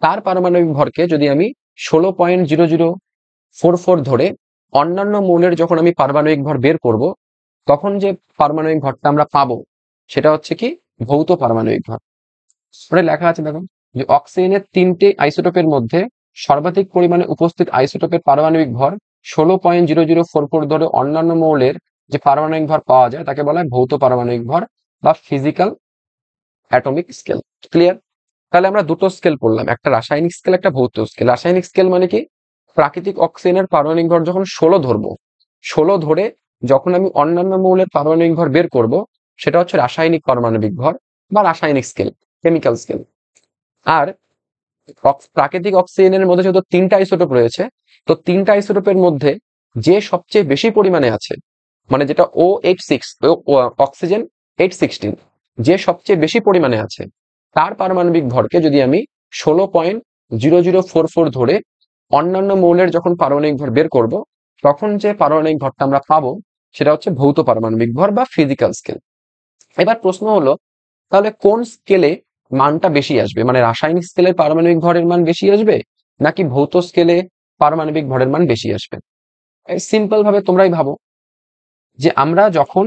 তার পারমাণবিক ভরকে যদি আমি 16.0044 ধরে অন্যান্য মৌলের যখন আমি পারমাণবিক ভর বের করব, তখন যে পারমাণবিক ভরটা আমরা পাবো সেটা হচ্ছে কি ভৌত পারমাণবিক ভর। ওটা লেখা আছে দেখো, যে অক্সিজেনের তিনটে আইসোটোপের মধ্যে সর্বাধিক পরিমাণে উপস্থিত আইসোটোপের পারমাণবিক ভর 16.0044 ধরে অন্যান্য মৌলের যে পারমাণবিক ভর পাওয়া যায় তাকে বলা হয় ভৌত পারমাণবিক ভর বা ফিজিক্যাল অ্যাটমিক স্কেল। ক্লিয়ার? তাহলে আমরা দুটো স্কেল পড়লাম, একটা রাসায়নিক স্কেল, একটা ভৌত স্কেল। রাসায়নিক স্কেল মানে কি? প্রাকৃতিক অক্সিজেনের পারমাণবিক ভর যখন 16 ধরবো, 16 ধরে যখন আমি অন্যান্য মৌলের পারমাণবিক ভর বের করব, সেটা হচ্ছে রাসায়নিক পারমাণবিক ভর বা রাসায়নিক স্কেল, কেমিক্যাল স্কেল। আর প্রাকৃতিক অক্সিজেনের মধ্যে যেহেতু তিনটা আইসোটোপ রয়েছে, তো তিনটা আইসোটোপের মধ্যে যে সবচেয়ে বেশি পরিমাণে আছে, মানে যেটা O86, অক্সিজেন 816, যে সবচেয়ে বেশি পরিমাণে আছে তার পারমাণবিক ভরকে যদি আমি 16.0044 ধরে অন্যান্য মৌলের যখন পারমাণবিক ভর বের করব, তখন যে পারমাণবিক ভরটা আমরা পাবো সেটা হচ্ছে ভৌত পারমাণবিক ভর বা ফিজিক্যাল স্কেল। এবার প্রশ্ন হলো, তাহলে কোন স্কেলে মানটা বেশি আসবে? মানে রাসায়নিক স্কেলের পারমাণবিক ভরের মান বেশি আসবে নাকি ভৌত স্কেলে পারমাণবিক ভরের মান বেশি আসবে? সিম্পল ভাবে তোমরাই ভাবো, যে আমরা যখন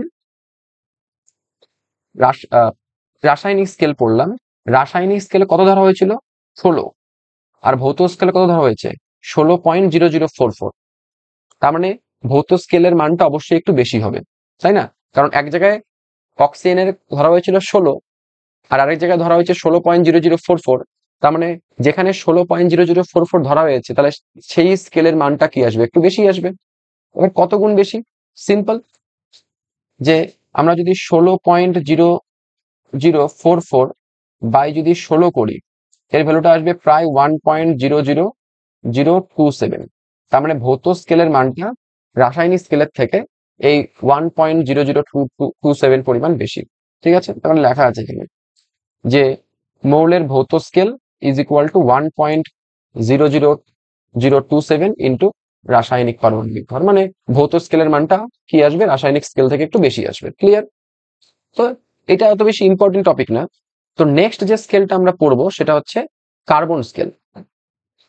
রাসায়নিক স্কেল পড়লাম, রাসায়নিক স্কেলে কত ধরা হয়েছিল? 16। আর ভৌত স্কেলে কত ধরা হয়েছে? 16.0044। তার মানে ভৌত স্কেলের মানটা অবশ্যই একটু বেশি হবে, তাই না? কারণ এক জায়গায় অক্সিজেনের ধরা হয়েছিল 16, আর আরেক জায়গায় ধরা হয়েছে 16.0044। তার মানে যেখানে 16.0044 ধরা হয়েছে, তাহলে সেই স্কেলের মানটা কি আসবে? একটু বেশি আসবে। এবার কত গুণ বেশি? সিম্পল, যে আমরা যদি 16.0044 বাই যদি 16 করি, এর ভ্যালুটা আসবে প্রায় 1.00027। তার মানে ভৌত স্কেলের মানটা রাসায়নিক স্কেলের থেকে এই 1.00227 পরিমাণ বেশি। ঠিক আছে, তাহলে লেখা আছে এখানে যে মৌলের ভৌত scale is equal to 1.00027 into রাসায়নিক পারমাণবিক ভর। মানে ভৌত স্কেলের মানটা কি আসবে? রাসায়নিক স্কেল থেকে একটু বেশি আসবে। ক্লিয়ার? তো এটা অত বেশি ইম্পর্টেন্ট টপিক না। তো নেক্সট যে স্কেলটা আমরা পড়বো সেটা হচ্ছে কার্বন স্কেল।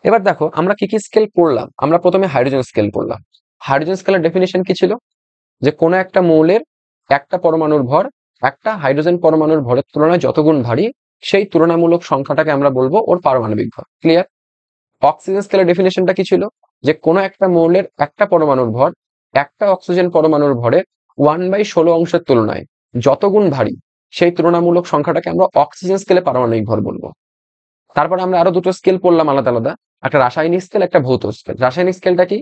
এবার দেখো, আমরা কি কি স্কেল পড়লাম। আমরা প্রথমে হাইড্রোজেন স্কেল পড়লাম। হাইড্রোজেন স্কেলের ডেফিনেশন কি ছিল? যে কোনো একটা মৌলের একটা পরমাণুর ভর একটা হাইড্রোজেন পরমাণুর ভরের তুলনায় যত গুণ ভারী, সেই তুলনামূলক সংখ্যাটাকে আমরা বলবো ওর পারমাণবিক ভর। ক্লিয়ার? অক্সিজেন স্কেলের ডেফিনেশনটা কি ছিল? যে কোনো একটা মৌলের একটা পরমাণুর ভর একটা অক্সিজেন পরমাণুর ভরে 1/16 অংশের তুলনায় যত গুণ ভারী, সেই তুলনামূলক সংখ্যাটাকে আমরা অক্সিজেন স্কেলে পারমাণবিক ভর বলবো। তারপর আমরা আরো দুটো স্কেল পড়লাম আলাদা আলাদা, একটা রাসায়নিক স্কেল, একটা ভৌত স্কেল। রাসায়নিক স্কেলটা কি?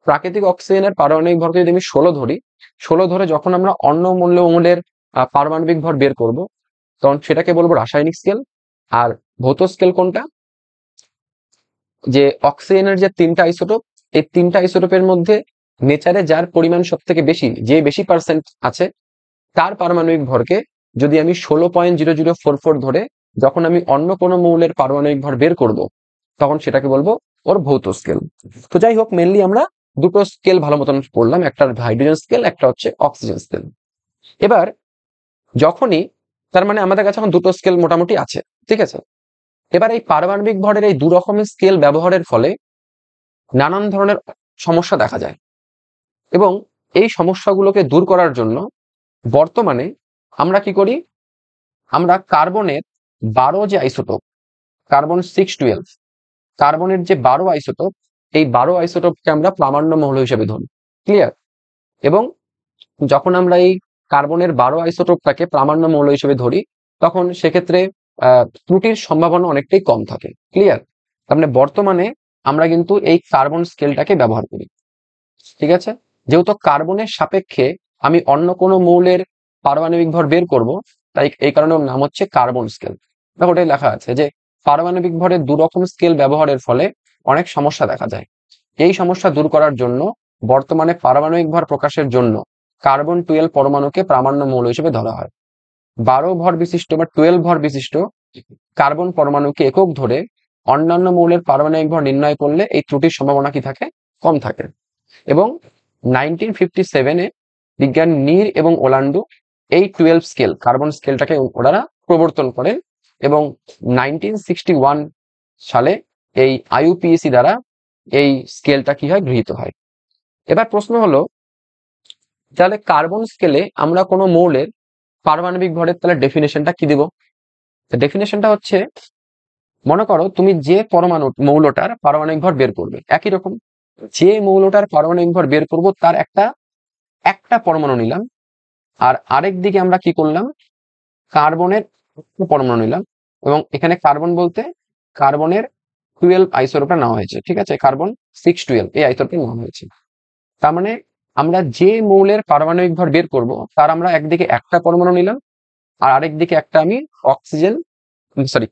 প্রাকৃতিক অক্সিজেনের পারমাণবিক ভরকে যদি আমি 16 ধরি, 16 ধরে যখন আমরা অন্য মৌলের পারমাণবিক ভর বের করব, তখন সেটাকে বলবো রাসায়নিক স্কেল। আর ভৌত স্কেল কোনটা? যে অক্সিজেনের যে তিনটা আইসোটোপ, এই তিনটা আইসোটোপের মধ্যে নেচারে যার পরিমাণ সব থেকে বেশি, যে বেশি পার্সেন্ট আছে, তার পারমাণবিক ভরকে যদি আমি 16.0044 ধরে যখন আমি অন্য কোনো মৌলের পারমাণবিক ভর বের করব তখন সেটাকে বলবো ওর ভৌত স্কেল। তো যাই হোক, মেনলি আমরা দুটো স্কেল ভালো মতন পড়লাম, একটা হাইড্রোজেন স্কেল, একটা হচ্ছে অক্সিজেন স্কেল। এবার যখনই, তার মানে আমাদের কাছে এখন দুটো স্কেল মোটামুটি আছে, ঠিক আছে। এবার এই পারমাণবিক ভরের এই দু রকমের স্কেল ব্যবহারের ফলে নানান ধরনের সমস্যা দেখা যায়, এবং এই সমস্যাগুলোকে দূর করার জন্য বর্তমানে আমরা কি করি, আমরা কার্বনের 12 যে আইসোটোপ, কার্বন 612, কার্বনের যে 12 আইসোটোপ, এই 12 আইসোটোপকে আমরা প্রামাণ্য মৌল হিসেবে ধরি। ক্লিয়ার? এবং যখন আমরা এই কার্বনের 12 আইসোটোপটাকে প্রামাণ্য মৌল হিসেবে ধরি, তখন সেক্ষেত্রে ত্রুটির সম্ভাবনা অনেকটাই কম থাকে। ক্লিয়ার? তার মানে বর্তমানে আমরা কিন্তু এই কার্বন স্কেলটাকে ব্যবহার করি, ঠিক আছে। যেহেতু কার্বনের সাপেক্ষে আমি অন্য কোনো মৌলের পারমাণবিক ভর বের করব, তাই এই কারণে ওর নাম হচ্ছে কার্বন স্কেল। দেখো ওটাই লেখা আছে যে পারমাণবিক ভরের দু রকম স্কেল ব্যবহারের ফলে অনেক সমস্যা দেখা যায়। এই সমস্যা দূর করার জন্য বর্তমানে পারমাণবিক ভর প্রকাশের জন্য কার্বন 12 পরমাণুকে প্রামাণ্য মৌল হিসেবে ধরা হয়। 12 ভর বিশিষ্ট বা 12 ভর বিশিষ্ট কার্বন পরমাণুকে একক ধরে অন্যান্য মৌলের পারমাণবিক ভর নির্ণয় করলে এই ত্রুটির সম্ভাবনা কি থাকে? কম থাকে। এবং 1957-এ বিজ্ঞান নির এবং ওলান্ডু এই 12 স্কেল, কার্বন স্কেলটাকে ওনারা প্রবর্তন করেন, এবং 1961 সালে এই IUPAC দ্বারা এই স্কেলটা কি হয়, গৃহীত হয়। এবার প্রশ্ন হলো, তাহলে কার্বন স্কেলে আমরা কোনো মৌলের পারমাণবিক ভরের তাহলে ডেফিনেশনটা কি দিব? ডেফিনেশনটা হচ্ছে, মনে করো তুমি যে মৌলটার পারমাণবিক ভর বের করবে, একই রকম যে মৌলটার পারমাণবিক ভর বের করব তার একটা পরমাণু নিলাম, আর আরেক দিকে আমরা কি করলাম, কার্বনের পরমাণু নিলাম, এবং এখানে কার্বন বলতে কার্বনের 12 আইসোটোপটা নেওয়া হয়েছে, ঠিক আছে, কার্বন 612 এই আইসোটোপটা নেওয়া হয়েছে। তার মানে আমরা যে মৌলের পারমাণবিক ভর বের করব তার আমরা একদিকে একটা পরমাণু নিলাম, আর আরেক দিকে একটা আমি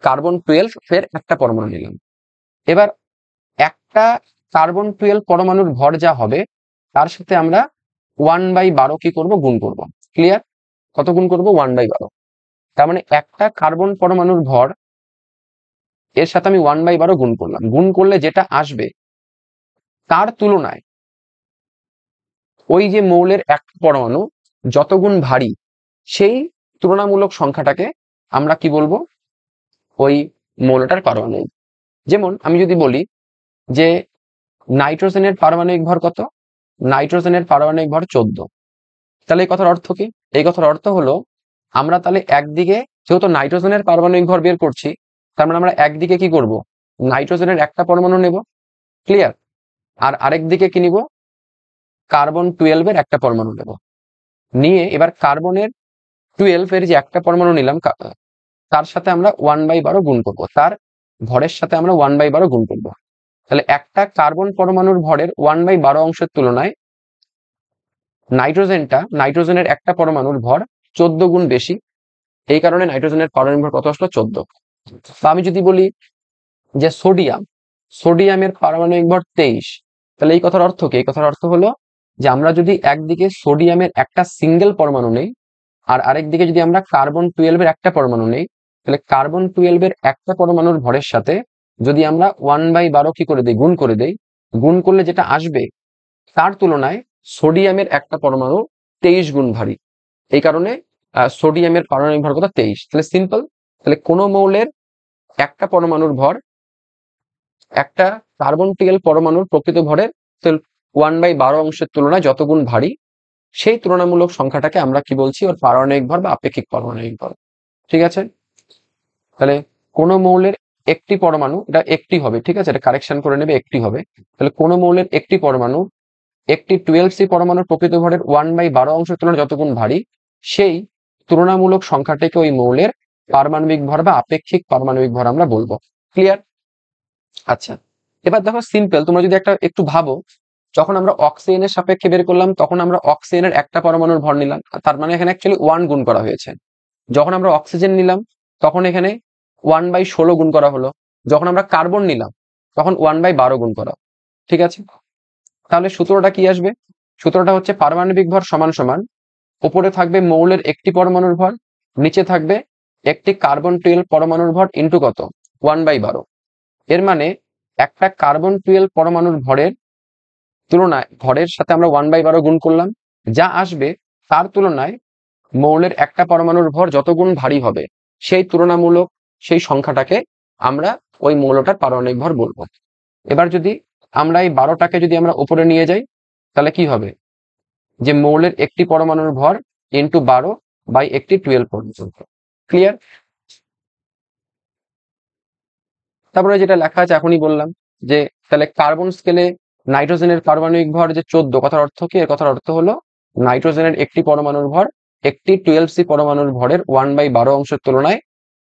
কার্বন 12 ফের একটা পরমাণু নিলাম। এবার একটা কার্বন 12 পরমাণুর ভর যা হবে তার সাথে আমরা 1/12 কি করব, গুণ করব। ক্লিয়ার? কত গুণ করব? 1/12। তার মানে একটা কার্বন পরমাণুর ভর এর সাথে আমি 1/12 গুণ করলাম, গুণ করলে যেটা আসবে তার তুলনায় ওই যে মৌলের এক পরমাণু যত গুণ ভারী, সেই তুলনামূলক সংখ্যাটাকে আমরা কি বলবো, ওই মৌলটার পারমাণবিক। যেমন আমি যদি বলি যে নাইট্রোজেনের পারমাণবিক ভর কত, নাইট্রোজেনের পারমাণবিক ভর 14, তাহলে এই কথার অর্থ কি? এই কথার অর্থ হলো, আমরা তাহলে একদিকে যেহেতু নাইট্রোজেনের পারমাণবিক ভর বের করছি, তার মানে আমরা একদিকে কি করব, নাইট্রোজেনের একটা পরমাণু নেব। ক্লিয়ার? আর আরেক দিকে কি নিব, কার্বন 12 এর একটা পরমাণু নেব। নিয়ে এবার কার্বনের 12 এর যে একটা পরমাণু নিলাম তার সাথে আমরা 1/12 গুণ করব, তার ভরের সাথে আমরা 1/12 গুণ করব। তাহলে একটা কার্বন পরমাণুর ভরের 1/12 অংশের তুলনায় নাইট্রোজেনের একটা পরমাণুর ভর 14 গুণ বেশি। এই কারণে নাইট্রোজেনের পারমাণবিক ভর কত আসলো, 14। তো আমি যদি বলি যে সোডিয়ামের পারমাণবিক ভর 23, তাহলে এই কথার অর্থ কি? এই কথার অর্থ হলো যে আমরা যদি একদিকে সোডিয়ামের একটা সিঙ্গেল পরমাণু নেই, আর আরেক দিকে যদি আমরা কার্বন 12 এর একটা পরমাণু নেই, তাহলে কার্বন 12 এর একটা পরমাণুর ভরের সাথে যদি আমরা 1/12 কি করে দিই, গুণ করে দেই, গুণ করলে যেটা আসবে তার তুলনায় সোডিয়ামের একটা পরমাণু 23 গুণ ভারী। এই কারণে সোডিয়ামের পারমাণবিক ভর কত, 23। তাহলে সিম্পল, তাহলে কোন মৌলের একটা পরমাণুর ভর একটা কার্বন 12 পরমাণুর প্রকৃত ভরের 1/12 অংশের তুলনায় যত গুণ ভারী, সেই তুলনামূলক সংখ্যাটাকে আমরা কি বলছি, ওর পারমাণবিক ভর বা আপেক্ষিক পারমাণবিক ভর। ঠিক আছে? তাহলে কোন মৌলের একটি পরমাণু, এটা একটি হবে, ঠিক আছে, এটা কারেকশন করে নেবে, একটি হবে। তাহলে কোন মৌলের একটি পরমাণু একটি 12C পরমাণুর প্রকৃত ভরের 1/12 অংশের তুলনায় যত গুণ ভারী, সেই তুলনামূলক সংখ্যাটাকে ওই মৌলের পারমাণবিক ভর বা আপেক্ষিক পারমাণবিক ভর আমরা বলবো। ক্লিয়ার? আচ্ছা, এবার দেখো সিম্পল, তোমরা যদি একটু ভাবো, যখন আমরা অক্সিজেনের সাপেক্ষে বের করলাম তখন আমরা অক্সিজেনের একটা পরমাণুর ভর নিলাম, তার মানে এখানে অ্যাকচুয়ালি 1 গুণ করা হয়েছে। যখন আমরা অক্সিজেন নিলাম তখন এখানে 1/16 গুণ করা হলো। যখন আমরা কার্বন নিলাম তখন 1/12 গুণ করা। ঠিক আছে? তাহলে সূত্রটা কি আসবে? সূত্রটা হচ্ছে পারমাণবিক ভর সমান সমান, উপরে থাকবে মৌলের একটি পরমাণুর ভর, নিচে থাকবে একটি কার্বন-12 পরমাণুর ভর ইন্টু কত 1/12। এর মানে একটা কার্বন-12 পরমাণুর ভরের তুলনায় ভরের সাথে আমরা 1/12 গুণ করলাম, যা আসবে তার তুলনায় মৌলের একটা পরমাণুর ভর যত গুণ ভারী হবে সেই তুলনামূলক সেই সংখ্যাটাকে আমরা ওই মৌলটার পারমাণবিক ভর বলবো। এবার যদি আমরা এই 12টাকে যদি আমরা উপরে নিয়ে যাই তাহলে কি হবে, যে মৌলের একটি পরমাণুর ভর ইন্টু 12 একটি 12 পর্যন্ত। ক্লিয়ার? তারপরে যেটা লেখা আছে এখনই বললাম যে তাহলে কার্বন স্কেলে নাইট্রোজেনের পারমাণবিক ভর যে 14, কথার অর্থ কি? এর কথার অর্থ হলো নাইট্রোজেনের একটি পরমাণুর ভর একটি 12C পরমাণুর ভরের 1/12 অংশের তুলনায়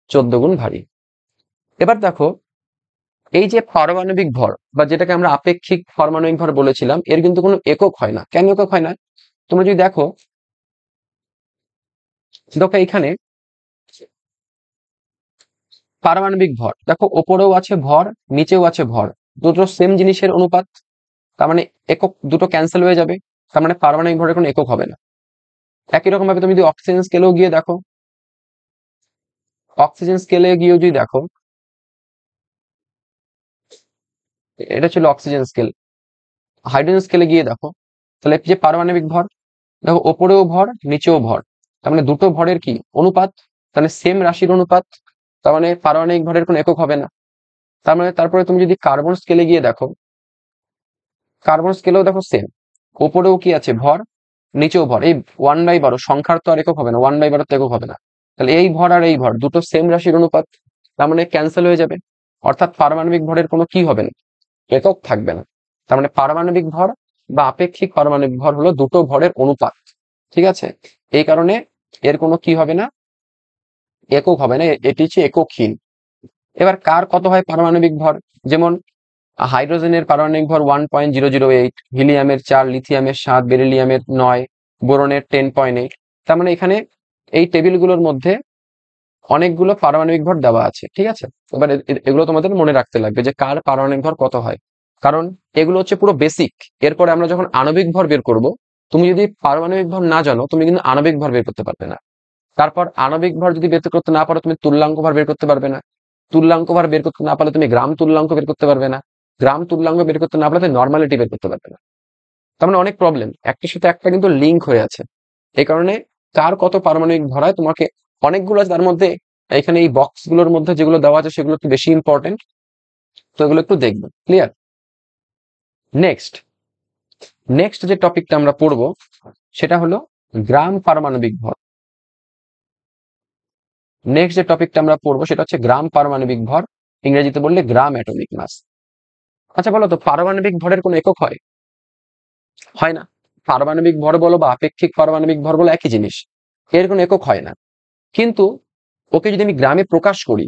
14 গুণ ভারী। এবার দেখো এই যে পারমাণবিক ভর বা যেটাকে আমরা আপেক্ষিক পারমাণবিক ভর বলেছিলাম, এর কিন্তু কোনো একক হয় না। কেন একক হয় না? তোমরা যদি দেখো এখানে পারমাণবিক ভর দেখো, ওপরেও আছে ভর, নিচেও আছে ভর, দুটো সেম জিনিসের অনুপাত। তার মানে একক দুটো ক্যান্সেল হয়ে যাবে, তার মানে পারমাণবিক ভরের কোনো একক হবে না। একই রকম ভাবে তুমি যদি অক্সিজেন স্কেলেও গিয়ে দেখো, অক্সিজেন স্কেলে গিয়েও যদি দেখো, এটা ছিল অক্সিজেন স্কেল। হাইড্রোজেন স্কেলে গিয়ে দেখো, তাহলে যে পারমাণবিক ভর দেখো, ওপরেও ভর নিচেও ভর, তার মানে দুটো ভরের কি অনুপাত, তাহলে সেম রাশির অনুপাত, তার মানে পারমাণবিক ভরের কোনো একক হবে না। তার মানে তারপরে তুমি যদি কার্বন স্কেলে গিয়ে দেখো, কার্বন স্কেলেও দেখো সেম, ওপরেও কি আছে ভর, নিচেও ভর। এই 1/12 সংখ্যার তো আর একক হবে না, 1/12 তো একক হবে না। তাহলে এই ভর আর এই ভর দুটো সেম রাশির অনুপাত, তার মানে ক্যান্সেল হয়ে যাবে। অর্থাৎ পারমাণবিক ভরের কোনো কি হবে না, একক থাকবে না। তার মানে পারমাণবিক ভর বা আপেক্ষিক পারমাণবিক ভর হলো দুটো ভরের অনুপাত। ঠিক আছে? এই কারণে এর কোনো কি হবে না, একক হবে না, এটি হচ্ছে এককহীন। এবার কার কত হয় পারমাণবিক ভর? যেমন হাইড্রোজেনের পারমাণবিক ভর 1.008, হিলিয়ামের 4, লিথিয়ামের 7, বেরিলিয়ামের 9, বোরনের 10.8। তার মানে এখানে এই টেবিলগুলোর মধ্যে অনেকগুলো পারমাণবিক ভর দেওয়া আছে। ঠিক আছে? এবার এগুলো তোমাদের মনে রাখতে লাগবে যে কার পারমাণবিক ভর কত হয়, কারণ এগুলো হচ্ছে পুরো বেসিক। এরপরে আমরা যখন আণবিক ভর বের করব, তুমি যদি পারমাণবিক ভর না জানো তুমি কিন্তু আণবিক ভর বের করতে পারবে না। তারপর আণবিক ভর যদি বের করতে না পারো তুমি তুল্যাঙ্ক ভর বের করতে পারবে না। তুল্যাঙ্ক ভর বের করতে না পারলে তুমি গ্রাম তুল্যাঙ্ক বের করতে পারবে না। গ্রাম তুল্যাঙ্ক বের করতে না পারলে তুমি নর্মালিটি বের করতে পারবে না। তার মানে অনেক প্রবলেম, একটার সাথে একটা কিন্তু লিঙ্ক হয়ে আছে। এই কারণে কার কত পারমাণবিক ভর হয় তোমাকে অনেকগুলো আছে, তার মধ্যে এখানে এই বক্স গুলোর মধ্যে যেগুলো দেওয়া আছে সেগুলো একটু বেশি ইম্পর্টেন্ট, তো এগুলো একটু দেখবে। ক্লিয়ার? নেক্সট নেক্সট যে টপিকটা আমরা পড়বো সেটা হলো গ্রাম পারমাণবিক ভর। নেক্সট যে টপিকটা আমরা পড়বো সেটা হচ্ছে গ্রাম পারমাণবিক ভর, ইংরেজিতে বললে গ্রাম অ্যাটমিক মাস। আচ্ছা বলো তো, পারমাণবিক ভরের কোনো একক হয়? হয় না। পারমাণবিক ভর বলো বা আপেক্ষিক পারমাণবিক ভর বলো একই জিনিস, এর কোনো একক হয় না। কিন্তু ওকে যদি আমি গ্রামে প্রকাশ করি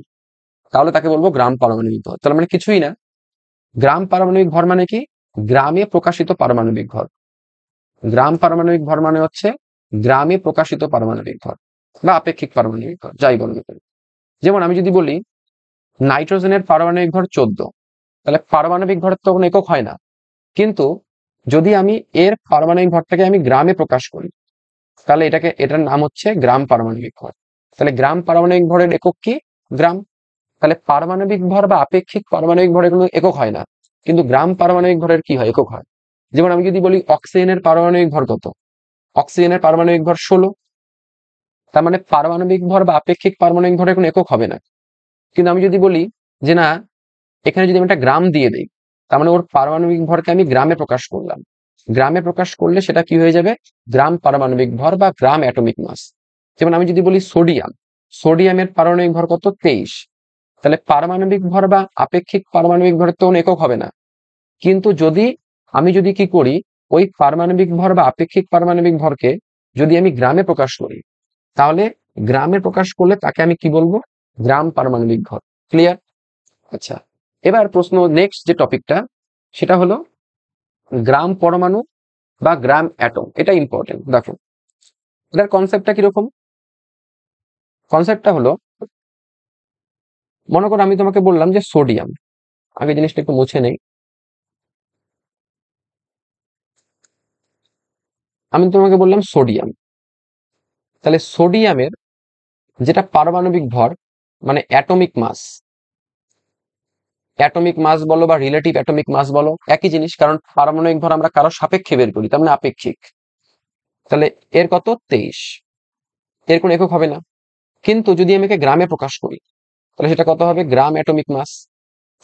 তাহলে তাকে বলবো গ্রাম পারমাণবিক ভর। তাহলে মানে কিছুই না, গ্রাম পারমাণবিক ভর মানে কি, গ্রামে প্রকাশিত পারমাণবিক ভর। গ্রাম পারমাণবিক ভর মানে হচ্ছে গ্রামে প্রকাশিত পারমাণবিক ভর বা আপেক্ষিক পারমাণবিক ভর, যাই বলো না কেন। যেমন আমি যদি বলি নাইট্রোজেনের পারমাণবিক ভর 14, তাহলে পারমাণবিক ভরের তো কোনো একক হয় না। কিন্তু যদি আমি এর পারমাণবিক ভরটাকে আমি গ্রামে প্রকাশ করি তাহলে এটার নাম হচ্ছে গ্রাম পারমাণবিক ভর। তাহলে গ্রাম পারমাণবিক ভরের একক কি? গ্রাম। তাহলে পারমাণবিক ভর বা আপেক্ষিক পারমাণবিক ভরের কোনো একক হয় না, কিন্তু গ্রাম পারমাণবিক ভরের কি হয়, একক হয়। যেমন আমি যদি বলি অক্সিজেনের পারমাণবিক ভর কত, অক্সিজেনের পারমাণবিক ভর 16। তার মানে পারমাণবিক ভর বা আপেক্ষিক পারমাণবিক ভরের কোনো একক হবে না। কিন্তু আমি যদি বলি যে না, এখানে যদি আমি একটা গ্রাম দিয়ে দিই, তার মানে ওর পারমাণবিক ভরকে আমি গ্রামে প্রকাশ করলাম। গ্রামে প্রকাশ করলে সেটা কি হয়ে যাবে, গ্রাম পারমাণবিক ভর বা গ্রাম অ্যাটমিক মাস। যেমন আমি যদি বলি সোডিয়াম, সোডিয়ামের পারমাণবিক ভর কত, 23। তাহলে পারমাণবিক ভর বা আপেক্ষিক পারমাণবিক ভরের তো কোনো একক হবে না। কিন্তু আমি যদি কি করি, ওই পারমাণবিক ভর বা আপেক্ষিক পারমাণবিক ভরকে যদি আমি গ্রামে প্রকাশ করি, তাহলে গ্রামে প্রকাশ করলে তাকে আমি কি বলবো, গ্রাম পারমাণবিক ভর। ক্লিয়ার? আচ্ছা, এবার প্রশ্ন নেক্সট যে টপিকটা সেটা হলো গ্রাম পরমাণু বা গ্রাম অ্যাটম। এটা ইম্পর্টেন্ট। দেখো এটার কনসেপ্টটা কিরকম, কনসেপ্টটা হলো মনে করো আমি তোমাকে বললাম যে সোডিয়াম, আগে জিনিসটা একটু মুছে নেই। আমি তোমাকে বললাম সোডিয়াম, তাহলে সোডিয়ামের যেটা পারমাণবিক ভর মানে অ্যাটমিক মাস বলো বা রিলেটিভ অ্যাটমিক মাস বলো, একই জিনিস, কারণ পারমাণবিক ভর আমরা কারো সাপেক্ষে বের করি, তার মানে আপেক্ষিক। তাহলে এর কত? 23। এর কোন একক হবে না। কিন্তু যদি আমি একে গ্রামে প্রকাশ করি তাহলে সেটা কত হবে? গ্রাম অ্যাটমিক মাস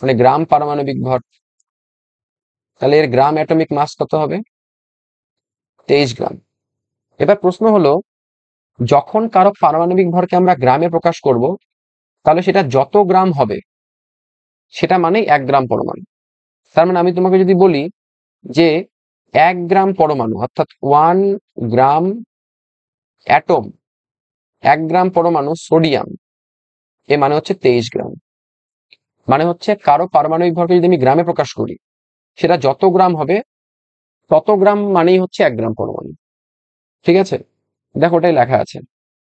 মানে গ্রাম পারমাণবিক ভর। তাহলে এর গ্রাম অ্যাটমিক মাস কত হবে? 23 গ্রাম। এবার প্রশ্ন হলো, যখন কারো পারমাণবিক ভরকে আমরা গ্রামে প্রকাশ করব তাহলে সেটা যত গ্রাম হবে সেটা মানেই 1 গ্রাম পরমাণু। তার মানে আমি তোমাকে যদি বলি যে 1 গ্রাম পরমাণু অর্থাৎ 1 গ্রাম অ্যাটম, 1 গ্রাম পরমাণু সোডিয়াম, এ মানে হচ্ছে 23 গ্রাম। মানে হচ্ছে কারো পারমাণবিক ভরকে যদি আমি গ্রামে প্রকাশ করি সেটা যত গ্রাম হবে তত গ্রাম মানেই হচ্ছে 1 গ্রাম পরমাণু। ঠিক আছে, দেখো ওটাই লেখা আছে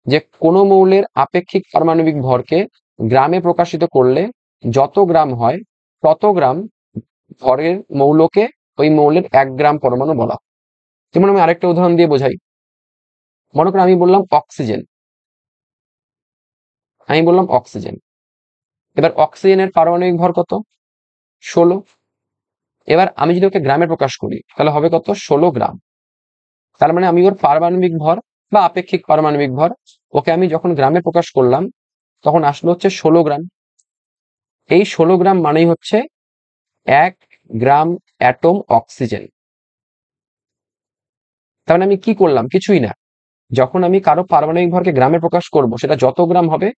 যে কোনো মৌলের আপেক্ষিক পারমাণবিক ভরকে গ্রামে প্রকাশিত করলে যত গ্রাম হয় তত গ্রাম ভরের মৌলকে ওই মৌলের 1 গ্রাম পরমাণু বলা হয়। যেমন আমি আরেকটা উদাহরণ দিয়ে বোঝাই। মনে করো আমি বললাম অক্সিজেন। এবার অক্সিজেনের পারমাণবিক ভর কত? 16। এবার আমি যদি ওকে গ্রামে প্রকাশ করি তাহলে হবে কত? 16 গ্রাম। তার মানে আমি ওর পারমাণবিক ভর বা আপেক্ষিক পারমাণবিক ভর, ওকে আমি যখন গ্রামে প্রকাশ করলাম তখন আসলো হচ্ছে 16 গ্রাম। এই 16 গ্রাম মানেই হচ্ছে 1 গ্রাম অ্যাটম অক্সিজেন। তার মানে আমি কি করলাম? কিছুই না। যখন আমি কারো পারমাণবিক ভরকে গ্রামে প্রকাশ করব সেটা যত গ্রাম হবে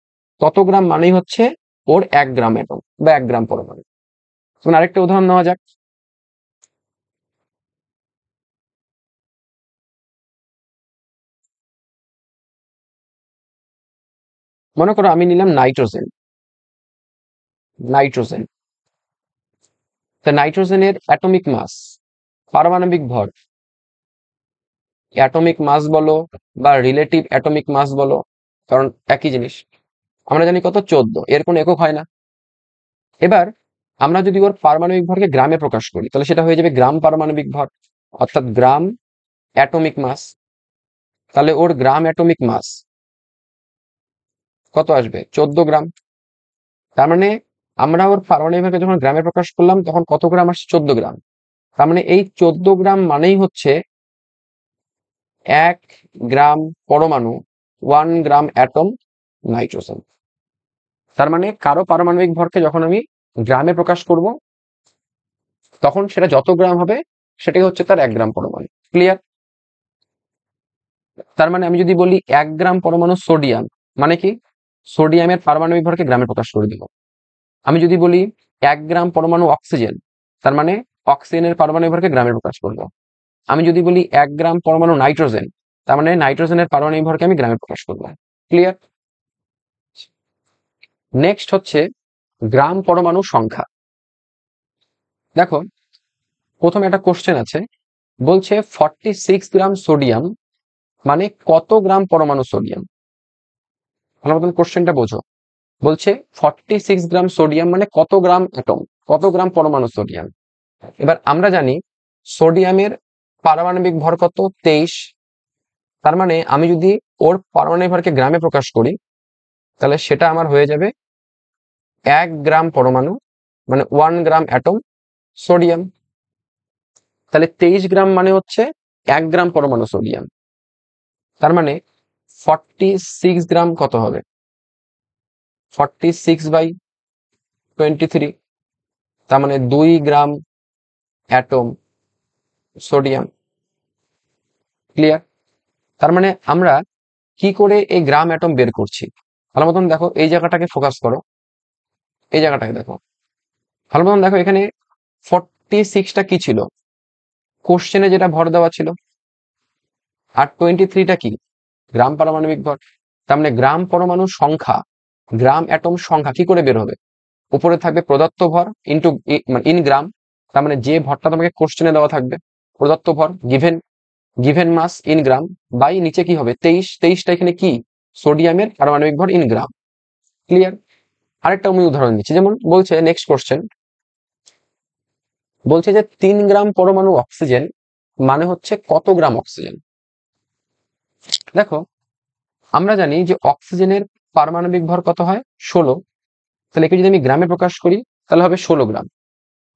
তত গ্রাম মানেই হচ্ছে ওর 1 গ্রাম অ্যাটম বা 1 গ্রাম পরমাণু। যেমন আরেকটা উদাহরণ নেওয়া যাক। মনে করো আমি নিলাম নাইট্রোজেন। তা নাইট্রোজেনের অ্যাটমিক মাস, পারমাণবিক ভর, অ্যাটমিক মাস বলো বা রিলেটিভ অ্যাটমিক মাস বলো, কারণ একই জিনিস, আমরা জানি কত? 14। এর কোনো একক হয় না। এবার আমরা যদি ওর পারমাণবিক ভরকে গ্রামে প্রকাশ করি তাহলে সেটা হয়ে যাবে গ্রাম পারমাণবিক ভর অর্থাৎ গ্রাম অ্যাটমিক মাস। তাহলে ওর গ্রাম অ্যাটমিক মাস কত আসবে? 14 গ্রাম। তার মানে আমরা ওর পারমাণবিক ভরকে যখন গ্রামে প্রকাশ করলাম তখন কত গ্রাম আসছে? 14 গ্রাম। তার মানে এই 14 গ্রাম মানেই হচ্ছে 1 গ্রাম পরমাণু, 1 গ্রাম অ্যাটম নাইট্রোজেন। তার মানে কারো পারমাণবিক ভরকে যখন আমি গ্রামে প্রকাশ করব তখন সেটা যত গ্রাম হবে সেটাই হচ্ছে তার 1 গ্রাম পরমাণু। ক্লিয়ার? তার মানে আমি যদি বলি 1 গ্রাম পরমাণু সোডিয়াম, মানে কি? সোডিয়ামের পারমাণবিক ভরকে গ্রামে প্রকাশ করে দিব। আমি যদি বলি 1 গ্রাম পরমাণু অক্সিজেন, তার মানে অক্সিজেনের পারমাণবিক ভরকে গ্রামে প্রকাশ করব। আমি যদি বলি 1 গ্রাম পরমাণু নাইট্রোজেন, তার মানে নাইট্রোজেনের পারমাণবিক ভরকে আমি গ্রামে প্রকাশ করব। ক্লিয়ার? নেক্সট হচ্ছে গ্রাম পরমাণু সংখ্যা। দেখো প্রথমে একটা কোশ্চেন আছে, বলছে 46 গ্রাম সোডিয়াম মানে কত গ্রাম পরমাণু সোডিয়াম। ভালো মতন কোশ্চেনটা বোঝো। বলছে 46 গ্রাম সোডিয়াম মানে কত গ্রাম অ্যাটম, কত গ্রাম পরমাণু সোডিয়াম। এবার আমরা জানি সোডিয়ামের পারমাণবিক ভর কত? 23। তার মানে আমি যদি ওর পারমাণবিক ভরকে গ্রামে প্রকাশ করি তাহলে সেটা আমার হয়ে যাবে 1 গ্রাম পরমাণু মানে 1 গ্রাম অ্যাটম সোডিয়াম। তাহলে 23 গ্রাম মানে হচ্ছে 1 গ্রাম পরমাণু সোডিয়াম। তার মানে 46 গ্রাম কত হবে? 46/23, তার মানে 2 গ্রাম অ্যাটম সোডিয়াম। ক্লিয়ার? তার মানে আমরা কি করে এই গ্রাম অ্যাটম বের করছি? ভালো মতন দেখো, এই জায়গাটাকে ফোকাস করো, এই জায়গাটাকে দেখো ভালো মতন দেখো। এখানে 46টা কি ছিল? কোশ্চেনে যেটা ভর দেওয়া ছিল। আর 23টা কি? গ্রাম পারমাণবিক ভর। তার মানে গ্রাম পরমাণু সংখ্যা, গ্রাম অ্যাটম সংখ্যা কি করে বের হবে? উপরে থাকবে প্রদত্ত ভর ইনটু ইন গ্রাম, তার মানে যে ভরটা তোমাকে কোশ্চেনে দেওয়া থাকবে প্রদত্ত ভর given given mass in gram, by নিচে কি হবে? 23টা এখানে কি? সোডিয়ামের পারমাণবিক ভর ইন গ্রাম। ক্লিয়ার? আরেকটা আমি উদাহরণ দিচ্ছি। যেমন বলছে নেক্সট কোশ্চেন, বলছে যে 3 গ্রাম পরমাণু অক্সিজেন মানে হচ্ছে কত গ্রাম অক্সিজেন। দেখো আমরা জানি যে অক্সিজেনের পারমাণবিক ভর কত হয় 16। তাহলে একে যদি আমি গ্রামে প্রকাশ করি তাহলে হবে 16 গ্রাম।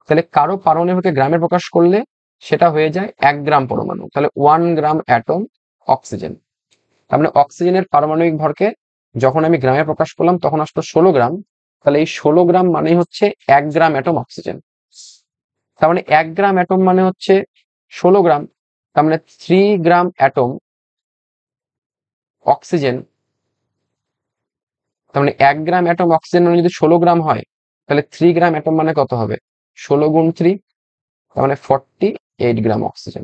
তাহলে কারো পারমাণবিক ভরকে গ্রামে প্রকাশ করলে সেটা হয়ে যায় 1 গ্রাম পরমাণু। তাহলে 1 গ্রাম অ্যাটম অক্সিজেন। তার মানে অক্সিজেনের পারমাণবিক ভরকে যখন আমি গ্রামে প্রকাশ করলাম তখন আসলো 16 গ্রাম। তাহলে এই 16 গ্রাম মানে হচ্ছে 1 গ্রাম অ্যাটম অক্সিজেন। তার মানে 1 গ্রাম অ্যাটম মানে হচ্ছে 16 গ্রাম। তার মানে 3 গ্রাম অ্যাটম অক্সিজেন। তার মানে 1 গ্রাম অ্যাটম অক্সিজেন মানে যদি 16 গ্রাম হয় তাহলে 3 গ্রাম অ্যাটম মানে কত হবে 16 গুণ 3, তার মানে 48 গ্রাম অক্সিজেন।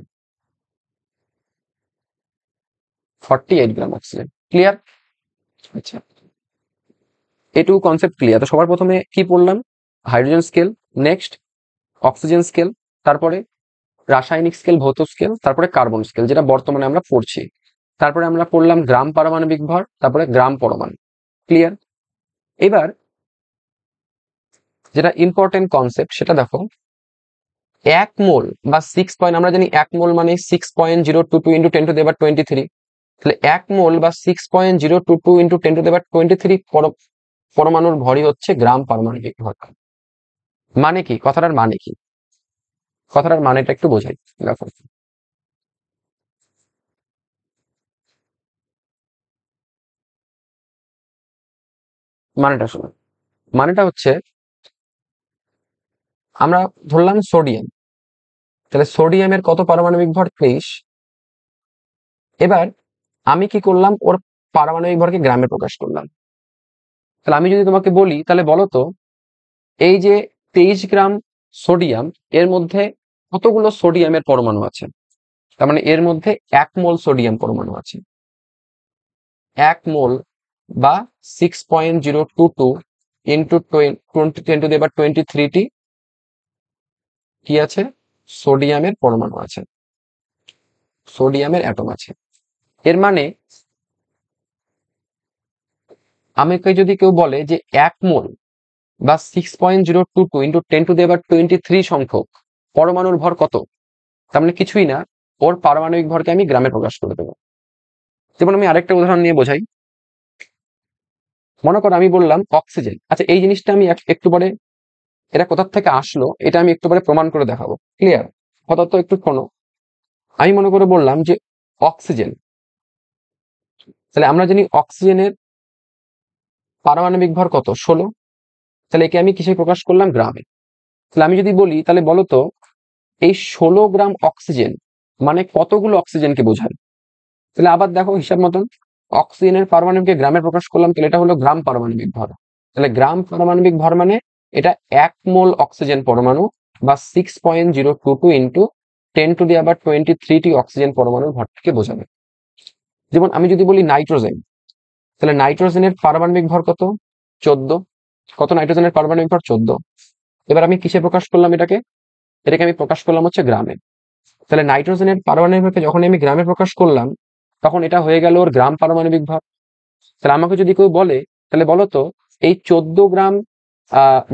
48 গ্রাম অক্সিজেন। ক্লিয়ার? আচ্ছা, এটুকু কনসেপ্ট ক্লিয়ার। তো সবার প্রথমে কি পড়লাম? Hydrogen scale, next oxygen scale, তারপরে রাসায়নিক স্কেল, ভৌত স্কেল, তারপরে কার্বন স্কেল, যেটা বর্তমানে আমরা পড়ছি। তারপরে আমরা পড়লাম গ্রাম পারমাণবিক ভর, তারপরে গ্রাম পরমাণু। ক্লিয়ার? এবার যেটা ইম্পর্টেন্ট কনসেপ্ট সেটা দেখো, 1 মোল বা 6 পয়েন্ট, আমরা জানি 1 মোল মানে 6.022 ইন্টু 10 টু দি পাওয়ার 23। তাহলে 1 মোল বা 6.022 ইন্টু 10 টু দি পাওয়ার 23 পরমাণুর ভরই হচ্ছে গ্রাম পারমাণবিক ভর। মানে কি কথাটার মানে কি? কথাটার মানেটা একটু বোঝাই। দেখো, মানেটা শোনো। মানেটা হচ্ছে, আমরা ধরলাম সোডিয়াম। তাহলে সোডিয়ামের কত পারমাণবিক ভর 23। এবার আমি কি করলাম, ওর পারমাণবিক ভরকে গ্রামে প্রকাশ করলাম। তাহলে আমি যদি তোমাকে বলি তাহলে বলো তো, এই যে 23 গ্রাম সোডিয়াম, এর মধ্যে কতগুলো সোডিয়ামের পরমাণু আছে? তার মানে এর মধ্যে 1 মোল সোডিয়াম পরমাণু আছে। 1 মোল বা 6.022 ইন্টু 10 টু দি পাওয়ার 23টি কি আছে? সোডিয়ামের পরমাণু আছে, সোডিয়ামের অ্যাটম আছে। এর মানে আমাকে যদি কেউ বলে যে 1 মোল বা 6.022 ইন্টু 10 টু দি পাওয়ার 23 সংখ্যক পরমাণুর ভর কত, তার মানে কিছুই না, ওর পারমাণবিক ভরকে আমি গ্রামে প্রকাশ করে দেবো। যেমন আমি আরেকটা উদাহরণ নিয়ে বোঝাই। মনে করো আমি বললাম অক্সিজেন। আচ্ছা, এই জিনিসটা আমি একটু পরে, এটা কোথার থেকে আসলো এটা আমি একটু পরে প্রমাণ করে দেখাবো। ক্লিয়ার? কথা একটু শোনো। আমি মনে করে বললাম যে অক্সিজেন। তাহলে আমরা জানি অক্সিজেনের পারমাণবিক ভর কত 16। তাহলে একে আমি কিসে প্রকাশ করলাম? গ্রামে। তাহলে আমি যদি বলি তাহলে বলো তো, এই 16 গ্রাম অক্সিজেন মানে কতগুলো অক্সিজেনকে বোঝায়? তাহলে আবার দেখো হিসাব মতন, অক্সিজেনের পারমাণবিককে গ্রামে প্রকাশ করলাম, তাহলে এটা হলো গ্রাম পারমাণবিক ভর। তাহলে গ্রাম পারমাণবিক ভর মানে এটা 1 মোল অক্সিজেন পরমাণু বা 6.022 ইন্টু 10 টু দি পাওয়ার 23টি অক্সিজেন পরমাণুর ভরটিকে বোঝাবে। যেমন আমি যদি বলি নাইট্রোজেন, তাহলে নাইট্রোজেনের পারমাণবিক ভর কত? 14। কত নাইট্রোজেনের পারমাণবিক ভর? 14। এবার আমি কিসে প্রকাশ করলাম এটাকে? এটাকে আমি প্রকাশ করলাম হচ্ছে গ্রামে। তাহলে নাইট্রোজেনের পারমাণবিক ভরকে যখন আমি গ্রামে প্রকাশ করলাম তখন এটা হয়ে গেল ওর গ্রাম পারমাণবিক ভর। তাহলে আমাকে যদি কেউ বলে তাহলে বলো তো, এই 14 গ্রাম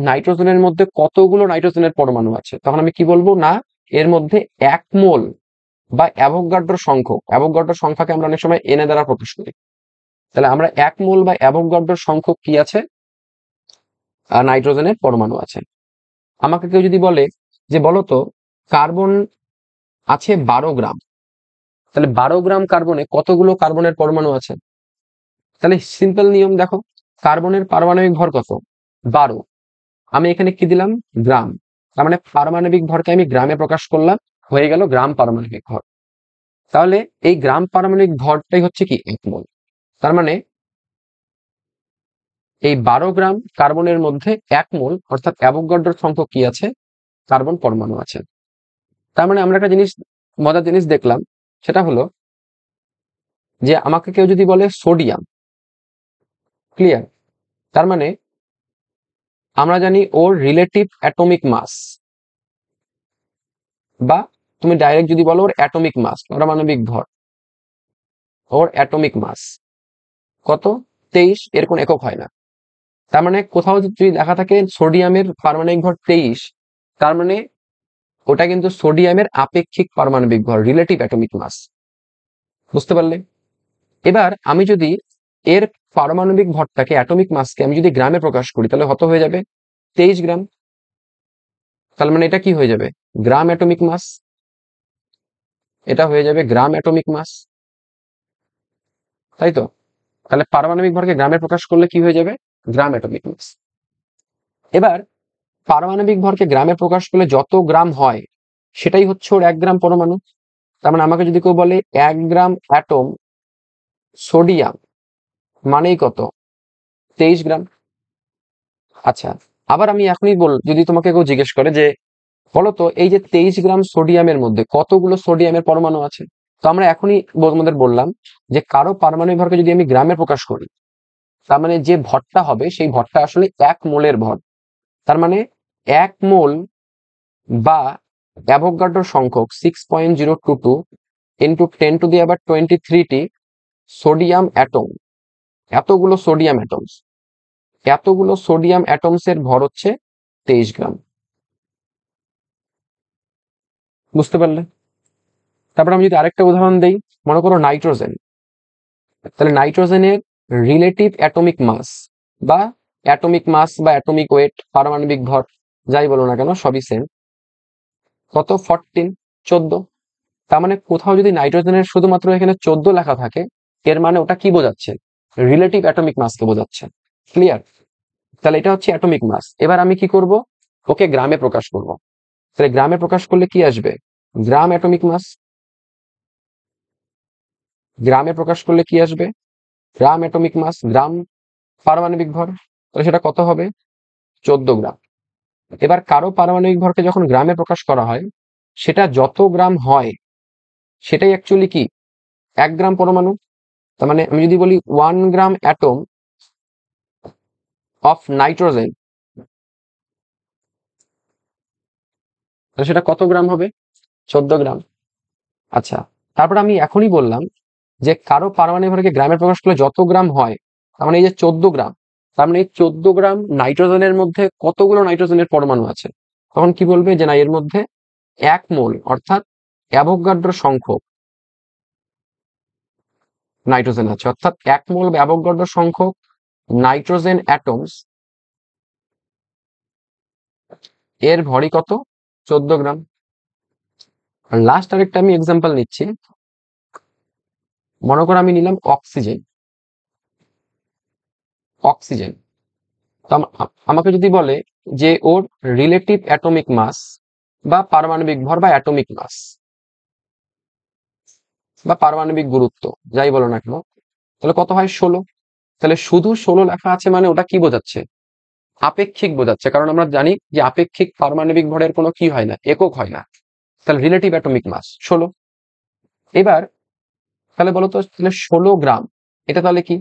নাইট্রোজেনের মধ্যে কতগুলো নাইট্রোজেনের পরমাণু আছে? তখন আমি কি বলবো? না, এর মধ্যে 1 মোল বা অ্যাভোগাড্রো সংখ্যক, অ্যাভোগাড্রো সংখ্যাকে আমরা অনেক সময় এনে দ্বারা প্রকাশ করি। তাহলে আমরা 1 মোল বা অ্যাভোগাড্রো সংখ্যক কি আছে? নাইট্রোজেনের পরমাণু আছে। আমাকে কেউ যদি বলে যে বলো তো, কার্বন আছে 12 গ্রাম, তাহলে 12 গ্রাম কার্বনে কতগুলো কার্বনের পরমাণু আছে? তাহলে সিম্পল নিয়ম দেখো, কার্বনের পারমাণবিক ভর কত? 12। আমি এখানে কি দিলাম? গ্রাম। তার মানে পারমাণবিক ভরকে আমি গ্রামে প্রকাশ করলাম, হয়ে গেল গ্রাম পারমাণবিক ভর। তাহলে এই গ্রাম পারমাণবিক ভরটাই হচ্ছে কি 1 মোল। তার মানে এই 12 গ্রাম কার্বনের মধ্যে 1 মোল অর্থাৎ অ্যাভোগাড্রোর সংখ্যক কি আছে? কার্বন পরমাণু আছে। তার মানে আমরা একটা জিনিস, মজার জিনিস দেখলাম, সেটা হলো যে আমাকে কেউ যদি বলে সোডিয়াম, ক্লিয়ার, তার মানে আমরা জানি ওর রিলেটিভ অ্যাটমিক মাস, বা তুমি ডাইরেক্ট যদি বলো ওর অ্যাটমিক মাস, পারমাণবিক ভর, ওর অ্যাটমিক মাস কত? 23। এর কোন একক হয় না। তার মানে কোথাও যদি দেখা থাকে সোডিয়ামের পারমাণবিক ভর 23, তার মানে ওটা কিন্তু সোডিয়ামের আপেক্ষিক পারমাণবিক ভর, রিলেটিভ অ্যাটমিক মাস। বুঝতে পারলে? এবার আমি যদি এর পারমাণবিক ভরটাকে অ্যাটমিক মাসকে আমি যদি গ্রামে প্রকাশ করি তাহলে কত হয়ে যাবে? 23 গ্রাম। তার মানে এটা কি হয়ে যাবে? গ্রাম অ্যাটমিক মাস। এটা হয়ে যাবে গ্রাম অ্যাটমিক মাস, তাই তো? তাহলে পারমাণবিক ভরকে গ্রামে প্রকাশ করলে কি হয়ে যাবে? গ্রাম অ্যাটমিক মাস। এবার পারমাণবিক ভরকে গ্রামে প্রকাশ করলে যত গ্রাম হয় সেটাই হচ্ছে ওর 1 গ্রাম পরমাণু। তার মানে আমাকে যদি কেউ বলে 1 গ্রাম অ্যাটম সোডিয়াম মানেই কত? 23 গ্রাম। আচ্ছা, আবার আমি এখনই যদি তোমাকে কেউ জিজ্ঞেস করে যে বলতো এই যে 23 গ্রাম সোডিয়ামের মধ্যে কতগুলো সোডিয়ামের পরমাণু আছে, তো আমরা এখনই তোমাদের বললাম যে কারো পারমাণবিক ভরকে যদি আমি গ্রামে প্রকাশ করি তার মানে যে ভরটা হবে সেই ভরটা আসলে 1 মোলের ভর। তার মানে 1 মোল বা অ্যাভোগাড্রো সংখ্যক 6.022 ইন্টু 10⁻23টি সোডিয়াম অ্যাটম, এতগুলো সোডিয়াম অ্যাটমস এর ভর হচ্ছে 23 গ্রাম। বুঝতে পারলে? তারপর আমি যদি আরেকটা উদাহরণ দেই, মনে করো নাইট্রোজেন। তাহলে নাইট্রোজেনের রিলেটিভ অ্যাটমিক মাস বা অ্যাটমিক ওয়েট, পারমাণবিক ভর যাই বলো না কেন সবই সেম। কত? 14। তার মানে কোথাও যদি নাইট্রোজেনের শুধুমাত্র এখানে 14 লেখা থাকে এর মানে ওটা কি বোঝাচ্ছে? রিলেটিভ অ্যাটমিক মাসকে বোঝাচ্ছে। ক্লিয়ার? তাহলে এটা হচ্ছে অ্যাটমিক মাস। এবার আমি কি করব? ওকে গ্রামে প্রকাশ করব। তাহলে গ্রামে প্রকাশ করলে কি আসবে? গ্রাম অ্যাটমিক মাস। গ্রামে প্রকাশ করলে কি আসবে? গ্রাম অ্যাটমিক মাস, গ্রাম পারমাণবিক ভর। তাহলে সেটা কত হবে? 14 গ্রাম। এবার কারো পারমাণবিক ভরকে যখন গ্রামে প্রকাশ করা হয় সেটা যত গ্রাম হয় সেটাই অ্যাকচুয়ালি কি? 1 গ্রাম পরমাণু। তার মানে আমি যদি বলি 1 গ্রাম অ্যাটম অফ নাইট্রোজেন, তাহলে সেটা কত গ্রাম হবে? 14 গ্রাম। আচ্ছা, তারপর আমি এখনই বললাম যে কারো পারমাণবিক ভরকে গ্রামে প্রকাশ করলে যত গ্রাম হয়, তার মানে এই যে 14 গ্রাম, তার মানে এই 14 গ্রাম নাইট্রোজেনের মধ্যে কতগুলো নাইট্রোজেনের পরমাণু আছে? তখন কি বলবে? যে না, এর মধ্যে 1 মোল অর্থাৎ অ্যাভোগাড্রো সংখ্যক নাইট্রোজেন আছে, অর্থাৎ 1 মোল বা অ্যাভোগাড্রো সংখ্যক নাইট্রোজেন অ্যাটমস এর ভরই কত? 14 গ্রাম। আর লাস্ট আরেকটা আমি এক্সাম্পল নিচ্ছি। মনে করো আমি নিলাম অক্সিজেন। অক্সিজেন তো আমাকে যদি বলে যে ওর রিলেটিভ অ্যাটমিক মাস বা পারমাণবিক ভর বা অ্যাটমিক মাস বা পারমাণবিক গুরুত্ব যাই বলো না কেন, তাহলে কত হয়? 16। তাহলে শুধু 16 লেখা আছে মানে ওটা কি বোঝাচ্ছে? আপেক্ষিক বোঝাচ্ছে। কারণ আমরা জানি যে আপেক্ষিক পারমাণবিক ভরের কোনো কি হয় না, একক হয় না। তাহলে রিলেটিভ অ্যাটমিক মাস 16। এবার তাহলে বলো তো, তাহলে 16 গ্রাম এটা তাহলে কি?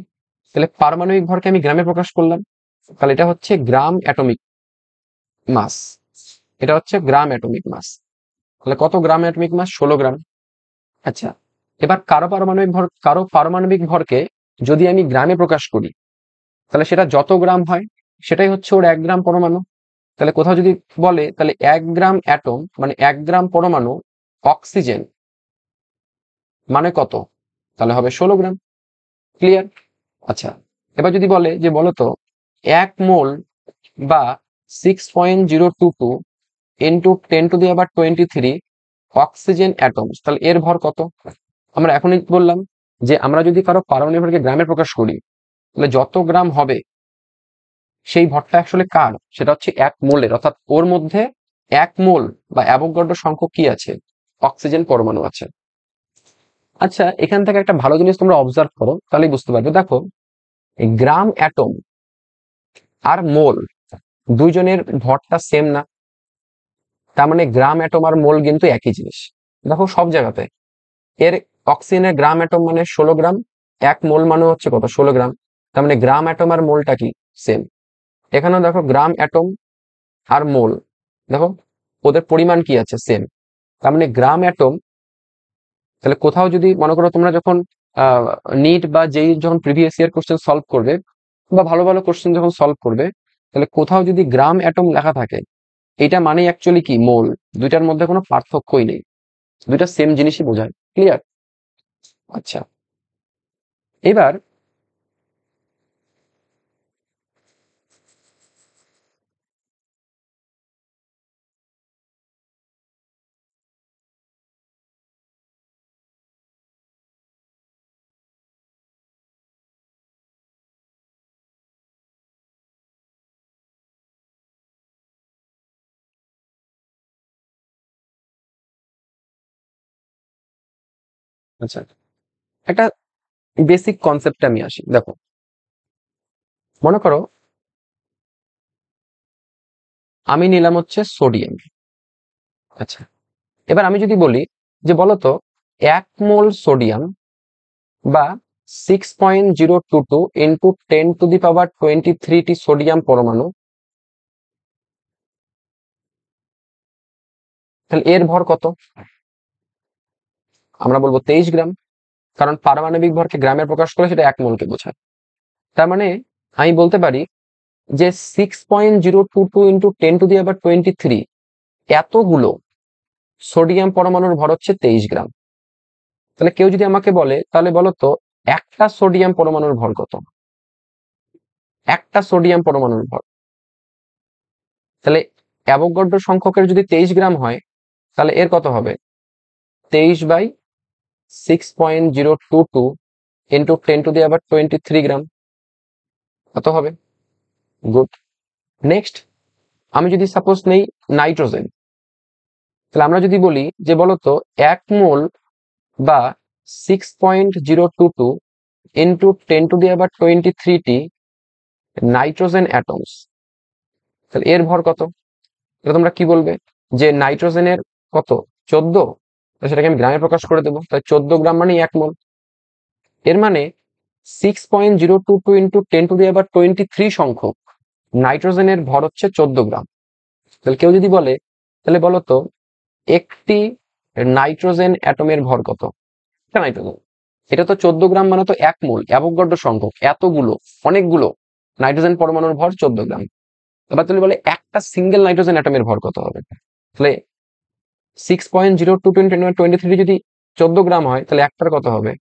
তাহলে পারমাণবিক ভরকে আমি গ্রামে প্রকাশ করলাম, তাহলে এটা হচ্ছে গ্রাম অ্যাটমিক মাস। এটা হচ্ছে গ্রাম অ্যাটমিক মাস। তাহলে কত গ্রাম অ্যাটমিক মাস? 16 গ্রাম। আচ্ছা, এবার কারো পারমাণবিক ভরকে যদি আমি গ্রামে প্রকাশ করি তাহলে সেটা যত গ্রাম হয় সেটাই হচ্ছে ওর 1 গ্রাম পরমাণু। তাহলে কোথাও যদি বলে তাহলে 1 গ্রাম অ্যাটম মানে 1 গ্রাম পরমাণু অক্সিজেন মানে কত? তাহলে হবে 16 গ্রাম। ক্লিয়ার? আচ্ছা, এবার যদি বলে যে বলতো 1 মোল বা 6.022 ইন্টু 10⁻23 অক্সিজেন অ্যাটমস, তাহলে এর ভর কত? আমরা এখনই বললাম যে আমরা যদি কারো পারমাণবিক ভরকে গ্রামে প্রকাশ করি তাহলে যত গ্রাম হবে সেই ভরটা আসলে কার? সেটা হচ্ছে 1 মোলের, অর্থাৎ ওর মধ্যে 1 মোল বা অ্যাভোগাড্রো সংখ্যক কি আছে? অক্সিজেন পরমাণু আছে। আচ্ছা, এখান থেকে একটা ভালো জিনিস তোমরা অবজার্ভ করো তাহলেই বুঝতে পারবে। দেখো, এই গ্রাম অ্যাটম আর মোল দুইজনের ভরটা সেম না। তার মানে গ্রাম অ্যাটম আর মোল কিন্তু একই জিনিস। দেখো সব জায়গাতে এর অক্সিজেনের গ্রাম অ্যাটম মানে 16 গ্রাম, 1 মোল মানে হচ্ছে কত? 16 গ্রাম। তার মানে গ্রাম অ্যাটম আর মোলটা কি? সেম। এখানেও দেখো গ্রাম অ্যাটম আর মোল, দেখো ওদের পরিমাণ কি আছে? সেম। তার মানে গ্রাম অ্যাটম, তাহলে কোথাও যদি মনে করো তোমরা যখন নিট বা যেই যখন প্রিভিয়াস ইয়ার কোশ্চেন সলভ করবে বা ভালো ভালো কোশ্চেন যখন সলভ করবে, তাহলে কোথাও যদি গ্রাম অ্যাটম লেখা থাকে এটা মানে অ্যাকচুয়ালি কি? মোল। দুইটার মধ্যে কোনো পার্থক্যই নেই, দুইটা সেম জিনিসই বোঝায়। ক্লিয়ার? আচ্ছা, এবার আচ্ছা, একটা বেসিক কনসেপ্টে আমি আসি। দেখো, মনে করো আমি নিলাম হচ্ছে সোডিয়াম। আচ্ছা, এবার আমি যদি বলি যে বলতো 1 মোল সোডিয়াম বা 6.022 ইন্টু 10⁻23টি সোডিয়াম পরমাণু, তাহলে এর ভর কত? আমরা বলবো 23 গ্রাম, কারণ পারমাণবিক ভরকে গ্রামে প্রকাশ করে সেটা 1 মোলকে বোঝায়। তার মানে আমি বলতে পারি যে 6.022 ইন্টু 10⁻23 এতগুলো সোডিয়াম পরমাণুর ভর হচ্ছে 23 গ্রাম। তাহলে কেউ যদি আমাকে বলে তাহলে বলো তো একটা সোডিয়াম পরমাণুর ভর কত? একটা সোডিয়াম পরমাণুর ভর, তাহলে অ্যাভোগাড্রো সংখ্যকের যদি 23 গ্রাম হয় তাহলে এর কত হবে? 23/6.022 ইন্টু 10⁻23 গ্রাম। কত হবে? গুড। নেক্সট, আমি যদি সাপোজ নেই নাইট্রোজেন, তাহলে আমরা যদি বলি যে বলতো 1 মোল বা 6.022 ইন্টু 10⁻23টি নাইট্রোজেন অ্যাটমস, তাহলে এর ভর কত? এটা তোমরা কি বলবে যে নাইট্রোজেনের কত? 14, সেটাকে আমি গ্রামে প্রকাশ করে দেবো, তাই 14 গ্রাম মানে 1 মোল। এর মানে 6.022 ইন্টু 10⁻23 সংখ্যক নাইট্রোজেনের ভর হচ্ছে 14 গ্রাম। তাহলে কেউ যদি বলে তাহলে বলতো একটি নাইট্রোজেন অ্যাটমের ভর কত? একটা নাইট্রোজেন, এটা তো 14 গ্রাম মানে তো 1 মোল, অ্যাভোগাড্রো সংখ্যক, এতগুলো, অনেকগুলো নাইট্রোজেন পরমাণুর ভর 14 গ্রাম। এবার তুমি বলে একটা সিঙ্গেল নাইট্রোজেন অ্যাটমের ভর কত হবে? তাহলে 6.022 যদি 14 গ্রাম হয় তাহলে একটার কত হবে?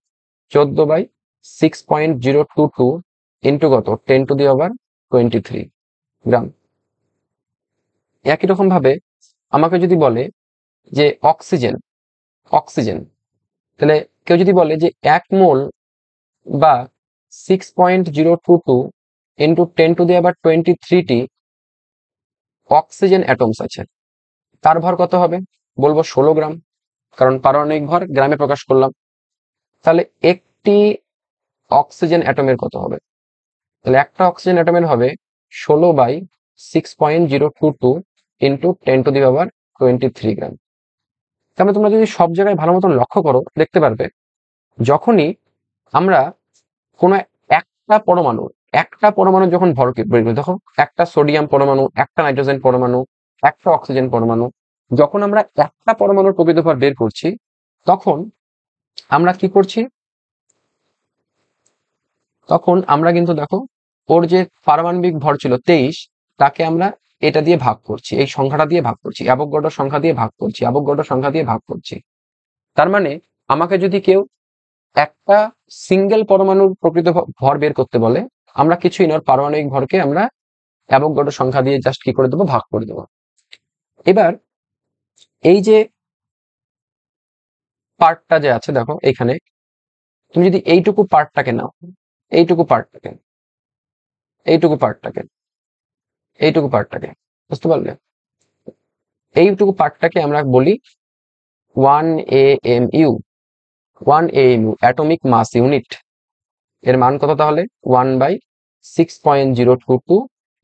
14/6.022 ইন্টু কত? 10⁻23 গ্রাম। একই রকম ভাবে আমাকে যদি বলে যে অক্সিজেন, অক্সিজেন, তাহলে কেউ যদি বলে যে 1 মোল বা 6.022 ইন্টু 10⁻23টি অক্সিজেন অ্যাটমস আছে, তার ভর কত হবে? বলবো 16 গ্রাম, কারণ পারমাণবিক ভর গ্রামে প্রকাশ করলাম। তাহলে একটি অক্সিজেন অ্যাটমের কত হবে? তাহলে একটা অক্সিজেন অ্যাটমের হবে 16/6.022 ইন্টু 10⁻23 গ্রাম। তাহলে তোমরা যদি সব জায়গায় ভালো মতন লক্ষ্য করো দেখতে পারবে যখনই আমরা কোনো একটা পরমাণু যখন ভরকে বের করি, দেখো একটা সোডিয়াম পরমাণু, একটা নাইট্রোজেন পরমাণু, একটা অক্সিজেন পরমাণু, যখন আমরা একটা পরমাণুর প্রকৃত ভর বের করছি তখন আমরা কি করছি? তখন আমরা কিন্তু দেখো ওর যে পারমাণবিক ভর ছিল 23, তাকে আমরা এটা দিয়ে ভাগ করছি, এই সংখ্যাটা দিয়ে ভাগ করছি, অ্যাভোগাড্রো সংখ্যা দিয়ে ভাগ করছি, অ্যাভোগাড্রো সংখ্যা দিয়ে ভাগ করছি। তার মানে আমাকে যদি কেউ একটা সিঙ্গেল পরমাণুর প্রকৃত ভর বের করতে বলে, আমরা কিছুই না, ওর পারমাণবিক ভরকে আমরা অ্যাভোগাড্রো সংখ্যা দিয়ে জাস্ট কি করে দেবো? ভাগ করে দেবো। এবার এই যে পার্টটা যে আছে দেখো এখানে, তুমি যদি এইটুকু পার্টটাকে নাও, এইটুকু পার্টটাকে, এইটুকু পার্টটাকে, এইটুকু পার্টটাকে, বুঝতে পারলে? এইটুকু পার্টটাকে আমরা বলি 1 AMU, 1 AMU atomic mass unit. এর মান কত তাহলে? 1/6.022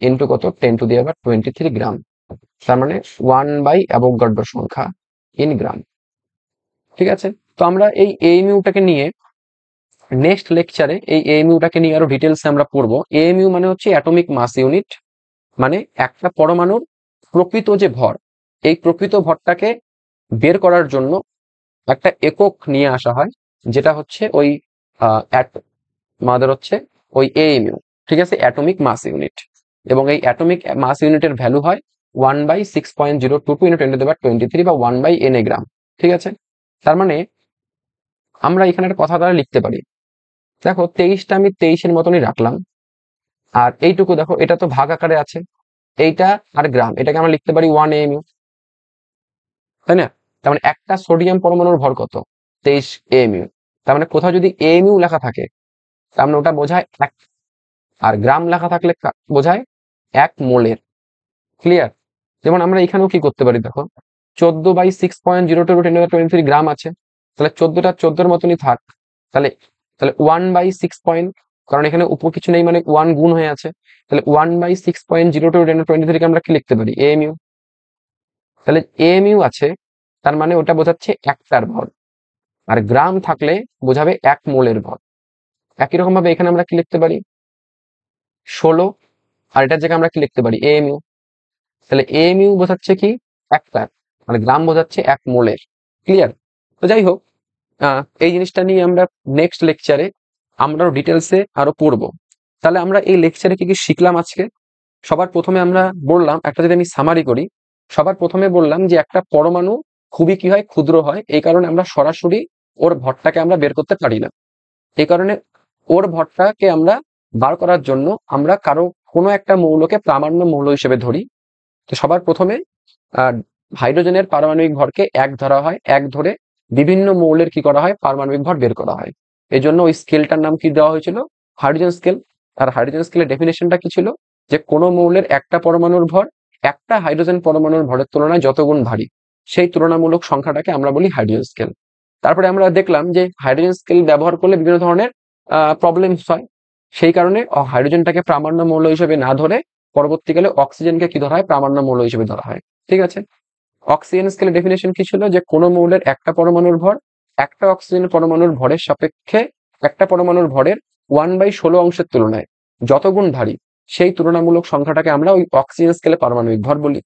ইন্টু কত? 10⁻23 গ্রাম। তার মানে 1/অ্যাভোগাড্রো সংখ্যা ইন গ্রাম। ঠিক আছে, তো আমরা এই এএমইউটাকে নিয়ে নেক্সট লেকচারে এই এএমইউটাকে নিয়ে আরো ডিটেলসে আমরা পড়বো। এএমইউ মানে হচ্ছে অ্যাটমিক মাস ইউনিট, মানে একটা পরমাণুর প্রকৃত যে ভর, এই প্রকৃত ভরটাকে বের করার জন্য একটা একক নিয়ে আসা হয়, যেটা হচ্ছে ওই আমাদের হচ্ছে ওই এএমইউ। ঠিক আছে, অ্যাটমিক মাস ইউনিট। এবং এই অ্যাটমিক মাস ইউনিটের ভ্যালু হয় 1/6.022 ইন্টু 10⁻23 বা 1/NA গ্রাম। ঠিক আছে, তার মানে আমরা এখানে একটা কথা দ্বারা লিখতে পারি, দেখো 23টা আমি 23-এর মতনই রাখলাম, আর এইটুকু দেখো এটা তো ভাগ আকারে আছে, এইটা আর গ্রাম, এটাকে আমরা লিখতে পারি 1 AMU, তাই না? তার মানে একটা সোডিয়াম পরমাণুর ভর কত? 23 AMU। তার মানে কোথাও যদি AMU লেখা থাকে তার মানে ওটা বোঝায় এক, আর গ্রাম লেখা থাকলে বোঝায় 1 মোলের। ক্লিয়ার? যেমন আমরা এখানেও কি করতে পারি, দেখো 14/6.022 10⁻23 গ্রাম আছে, তাহলে 14 মতনই থাক। তাহলে তাহলে 1/6 কারণ এখানে উপর কিছু নেই মানে 1 গুণ হয়ে আছে, তাহলে 1/6.02 × 10⁻23 আমরা কি লিখতে পারি, এএমইউ। তাহলে এএমইউ আছে, তার মানে ওটা বোঝাচ্ছে একটার ভর, আর গ্রাম থাকলে বোঝাবে 1 মোলের ভর। একই রকম ভাবে এখানে আমরা কি লিখতে পারি, 16, আর এটার জায়গায় আমরা কি লিখতে পারি, এএমইউ। তাহলে এএমইউ বোঝাচ্ছে কি, একটার, মানে গ্রাম বোঝাচ্ছে 1 মোলের। ক্লিয়ার? তো যাই হোক, এই জিনিসটা নিয়ে আমরা নেক্সট লেকচারে আমরা ডিটেলসে আরো পড়বো। তাহলে আমরা এই লেকচারে কি কি শিখলাম আজকে? সবার প্রথমে আমরা বললাম, একটা যদি আমি সামারি করি, সবার প্রথমে বললাম যে একটা পরমাণু খুবই কি হয়, ক্ষুদ্র হয়, এই কারণে আমরা সরাসরি ওর ভরটাকে আমরা বের করতে পারি না। এই কারণে ওর ভরটাকে আমরা বার করার জন্য আমরা কোনো একটা মৌলকে প্রামাণ্য মৌল হিসেবে ধরি। তো সবার প্রথমে হাইড্রোজেনের পারমাণবিক ভরকে 1 ধরা হয়, 1 ধরে বিভিন্ন মৌলের কি করা হয়, পারমাণবিক ভর বের করা হয়। এই জন্য ওই স্কেলটার নাম কি দেওয়া হয়েছিল, হাইড্রোজেন স্কেল। আর হাইড্রোজেন স্কেলের ডেফিনেশনটা কি ছিল, যে কোনো মৌলের একটা পরমাণুর ভর একটা হাইড্রোজেন পরমাণুর ভরের তুলনায় যত গুণ ভারী, সেই তুলনামূলক সংখ্যাটাকে আমরা বলি হাইড্রোজেন স্কেল। তারপরে আমরা দেখলাম যে হাইড্রোজেন স্কেল ব্যবহার করলে বিভিন্ন ধরনের প্রবলেমস হয়, সেই কারণে হাইড্রোজেনটাকে প্রামাণ্য মৌল হিসেবে না ধরে পরবর্তীকালে অক্সিজেনকে কি ধরা হয়, প্রামাণ্য মৌল হিসেবে ধরা হয়। ঠিক আছে? অক্সিজেন স্কেলের ডেফিনেশন কি ছিল, যে কোনো মৌলের একটা পরমাণুর ভর একটা অক্সিজেন পরমাণুর ভরের সাপেক্ষে একটা পরমাণুর ভরের 1/16 অংশের তুলনায় যত গুণ ভারী, সেই তুলনামূলক সংখ্যাটাকে আমরা ওই অক্সিজেন স্কেলে পারমাণবিক ভর বলি।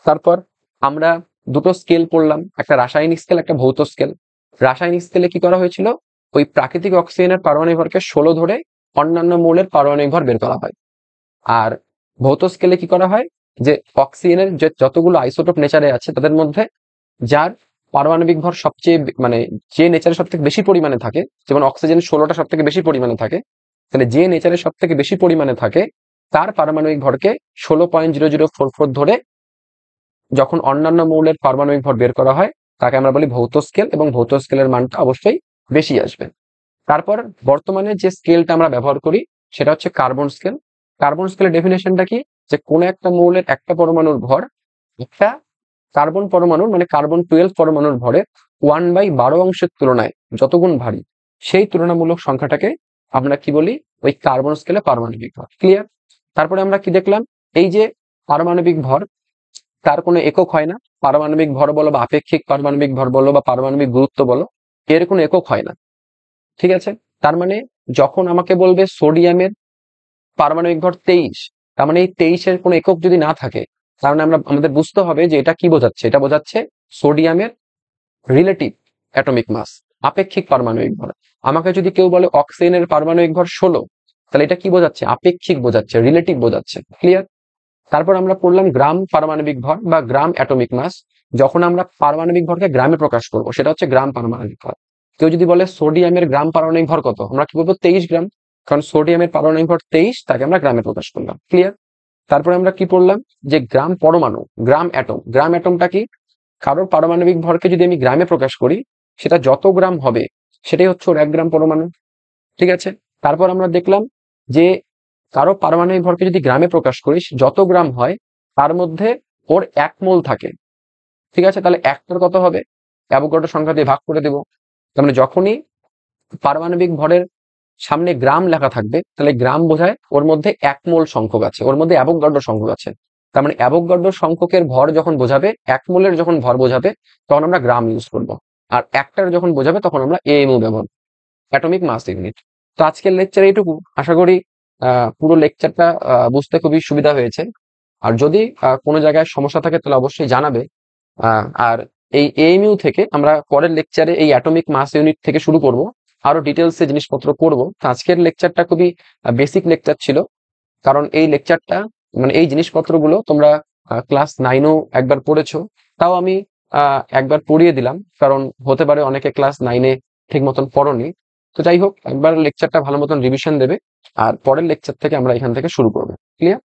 তারপর আমরা দুটো স্কেল পড়লাম, একটা রাসায়নিক স্কেল, একটা ভৌত স্কেল। রাসায়নিক স্কেলে কি করা হয়েছিল, ওই প্রাকৃতিক অক্সিজেনের পারমাণবিক ভরকে 16 ধরে অন্যান্য মৌলের পারমাণবিক ভর বের করা হয়। আর ভৌত স্কেলে কি করা হয়, যে অক্সিজেনের যে যতগুলো আইসোটোপ নেচারে আছে তাদের মধ্যে যার পারমাণবিক ভর সবচেয়ে মানে যে নেচারে সব থেকে বেশি পরিমাণে থাকে, যেমন অক্সিজেন 16টা সব থেকে বেশি পরিমাণে থাকে, তাহলে যে নেচারে সব থেকে বেশি পরিমাণে থাকে তার পারমাণবিক ভরকে 16.0044 ধরে যখন অন্যান্য মৌলের পারমাণবিক ভর বের করা হয় তাকে আমরা বলি ভৌত স্কেল, এবং ভৌত স্কেলের মানটা অবশ্যই বেশি আসবে। তারপর বর্তমানে যে স্কেলটা আমরা ব্যবহার করি সেটা হচ্ছে কার্বন স্কেল। কার্বন স্কেলের ডেফিনেশনটা কি, যে কোনো একটা মৌলের একটা পরমাণুর ভর একটা কার্বন পরমাণুর মানে কার্বন-12 পরমাণুর ভরের 1/12 অংশের তুলনায় যত গুণ ভারী, সেই তুলনামূলক সংখ্যাটাকে আমরা কি বলি, ওই কার্বন স্কেলে পারমাণবিক ভর। ক্লিয়ার? তারপরে আমরা কি দেখলাম, এই যে পারমাণবিক ভর, তার কোনো একক হয় না। পারমাণবিক ভর বলো বা আপেক্ষিক পারমাণবিক ভর বলো বা পারমাণবিক গুরুত্ব বলো, এর কোনো একক হয় না। ঠিক আছে? তার মানে যখন আমাকে বলবে সোডিয়ামের পারমাণবিক ভর 23, তার মানে এই 23-এর কোনো একক যদি না থাকে, তার মানে আমাদের বুঝতে হবে যে এটা কি বোঝাচ্ছে, এটা বোঝাচ্ছে সোডিয়ামের রিলেটিভ অ্যাটমিক মাস, আপেক্ষিক পারমাণবিক ভর। আমাকে যদি কেউ বলে অক্সিজেনের পারমাণবিক ভর 16, তাহলে এটা কি বোঝাচ্ছে, আপেক্ষিক বোঝাচ্ছে, রিলেটিভ বোঝাচ্ছে। ক্লিয়ার? তারপর আমরা পড়লাম গ্রাম পারমাণবিক ভর বা গ্রাম অ্যাটমিক মাস। যখন আমরা পারমাণবিক ভরকে গ্রামে প্রকাশ করব সেটা হচ্ছে গ্রাম পারমাণবিক ভর। কেউ যদি বলে সোডিয়ামের গ্রাম পারমাণবিক ভর কত, আমরা কি বলবো, 23 গ্রাম, কারণ সোডিয়ামের পারমাণবিক ভর 23, তাকে আমরা গ্রামে প্রকাশ করলাম। ক্লিয়ার? তারপরে আমরা কি পড়লাম, যে গ্রাম পরমাণু, গ্রাম অ্যাটম। গ্রাম অ্যাটমটা কি, কারোর পারমাণবিক ভরকে যদি আমি গ্রামে প্রকাশ করি, সেটা যত গ্রাম হবে সেটাই হচ্ছে ওর 1 গ্রাম পরমাণু। ঠিক আছে? তারপর আমরা দেখলাম যে কারো পারমাণবিক ভরকে যদি গ্রামে প্রকাশ করিস, যত গ্রাম হয় তার মধ্যে ওর 1 মোল থাকে। ঠিক আছে? তাহলে একটার কত হবে, অ্যাভোগাড্রো সংখ্যা দিয়ে ভাগ করে দেব। তার মানে যখনই পারমাণবিক ভরের সামনে গ্রাম লেখা থাকবে, তাহলে গ্রাম বোঝায় ওর মধ্যে 1 মোল সংখ্যক আছে, ওর মধ্যে অ্যাভোগাড্রো সংখ্যক আছে। তার মানে অ্যাভোগাড্রো সংখ্যকের ভর যখন বোঝাবে, 1 মোলের যখন ভর বোঝাবে, তখন আমরা গ্রাম ইউজ করব। আর একটার যখন বোঝাবে তখন আমরা এএমইউ ব্যবহার, অ্যাটমিক মাস ইউনিট। তো আজকের লেকচার এইটুকু। আশা করি পুরো লেকচারটা বুঝতে খুবই সুবিধা হয়েছে। আর যদি কোনো জায়গায় সমস্যা থাকে তাহলে অবশ্যই জানাবে। আর এই এএমইউ থেকে আমরা পরের লেকচারে এই অ্যাটমিক মাস ইউনিট থেকে শুরু করব, আরো ডিটেলসে জিনিসপত্র করব। তো আজকের লেকচারটা খুবই বেসিক লেকচার ছিল, কারণ এই লেকচারটা মানে এই জিনিসপত্রগুলো তোমরা ক্লাস 9-ও একবার পড়েছো, তাও আমি একবার পড়িয়ে দিলাম, কারণ হতে পারে অনেকে ক্লাস 9-এ ঠিক মতন পড়োনি। তো যাই হোক, একবার লেকচারটা ভালো মতন রিভিশন দেবে, আর পরের লেকচার থেকে আমরা এখান থেকে শুরু করবো। ক্লিয়ার?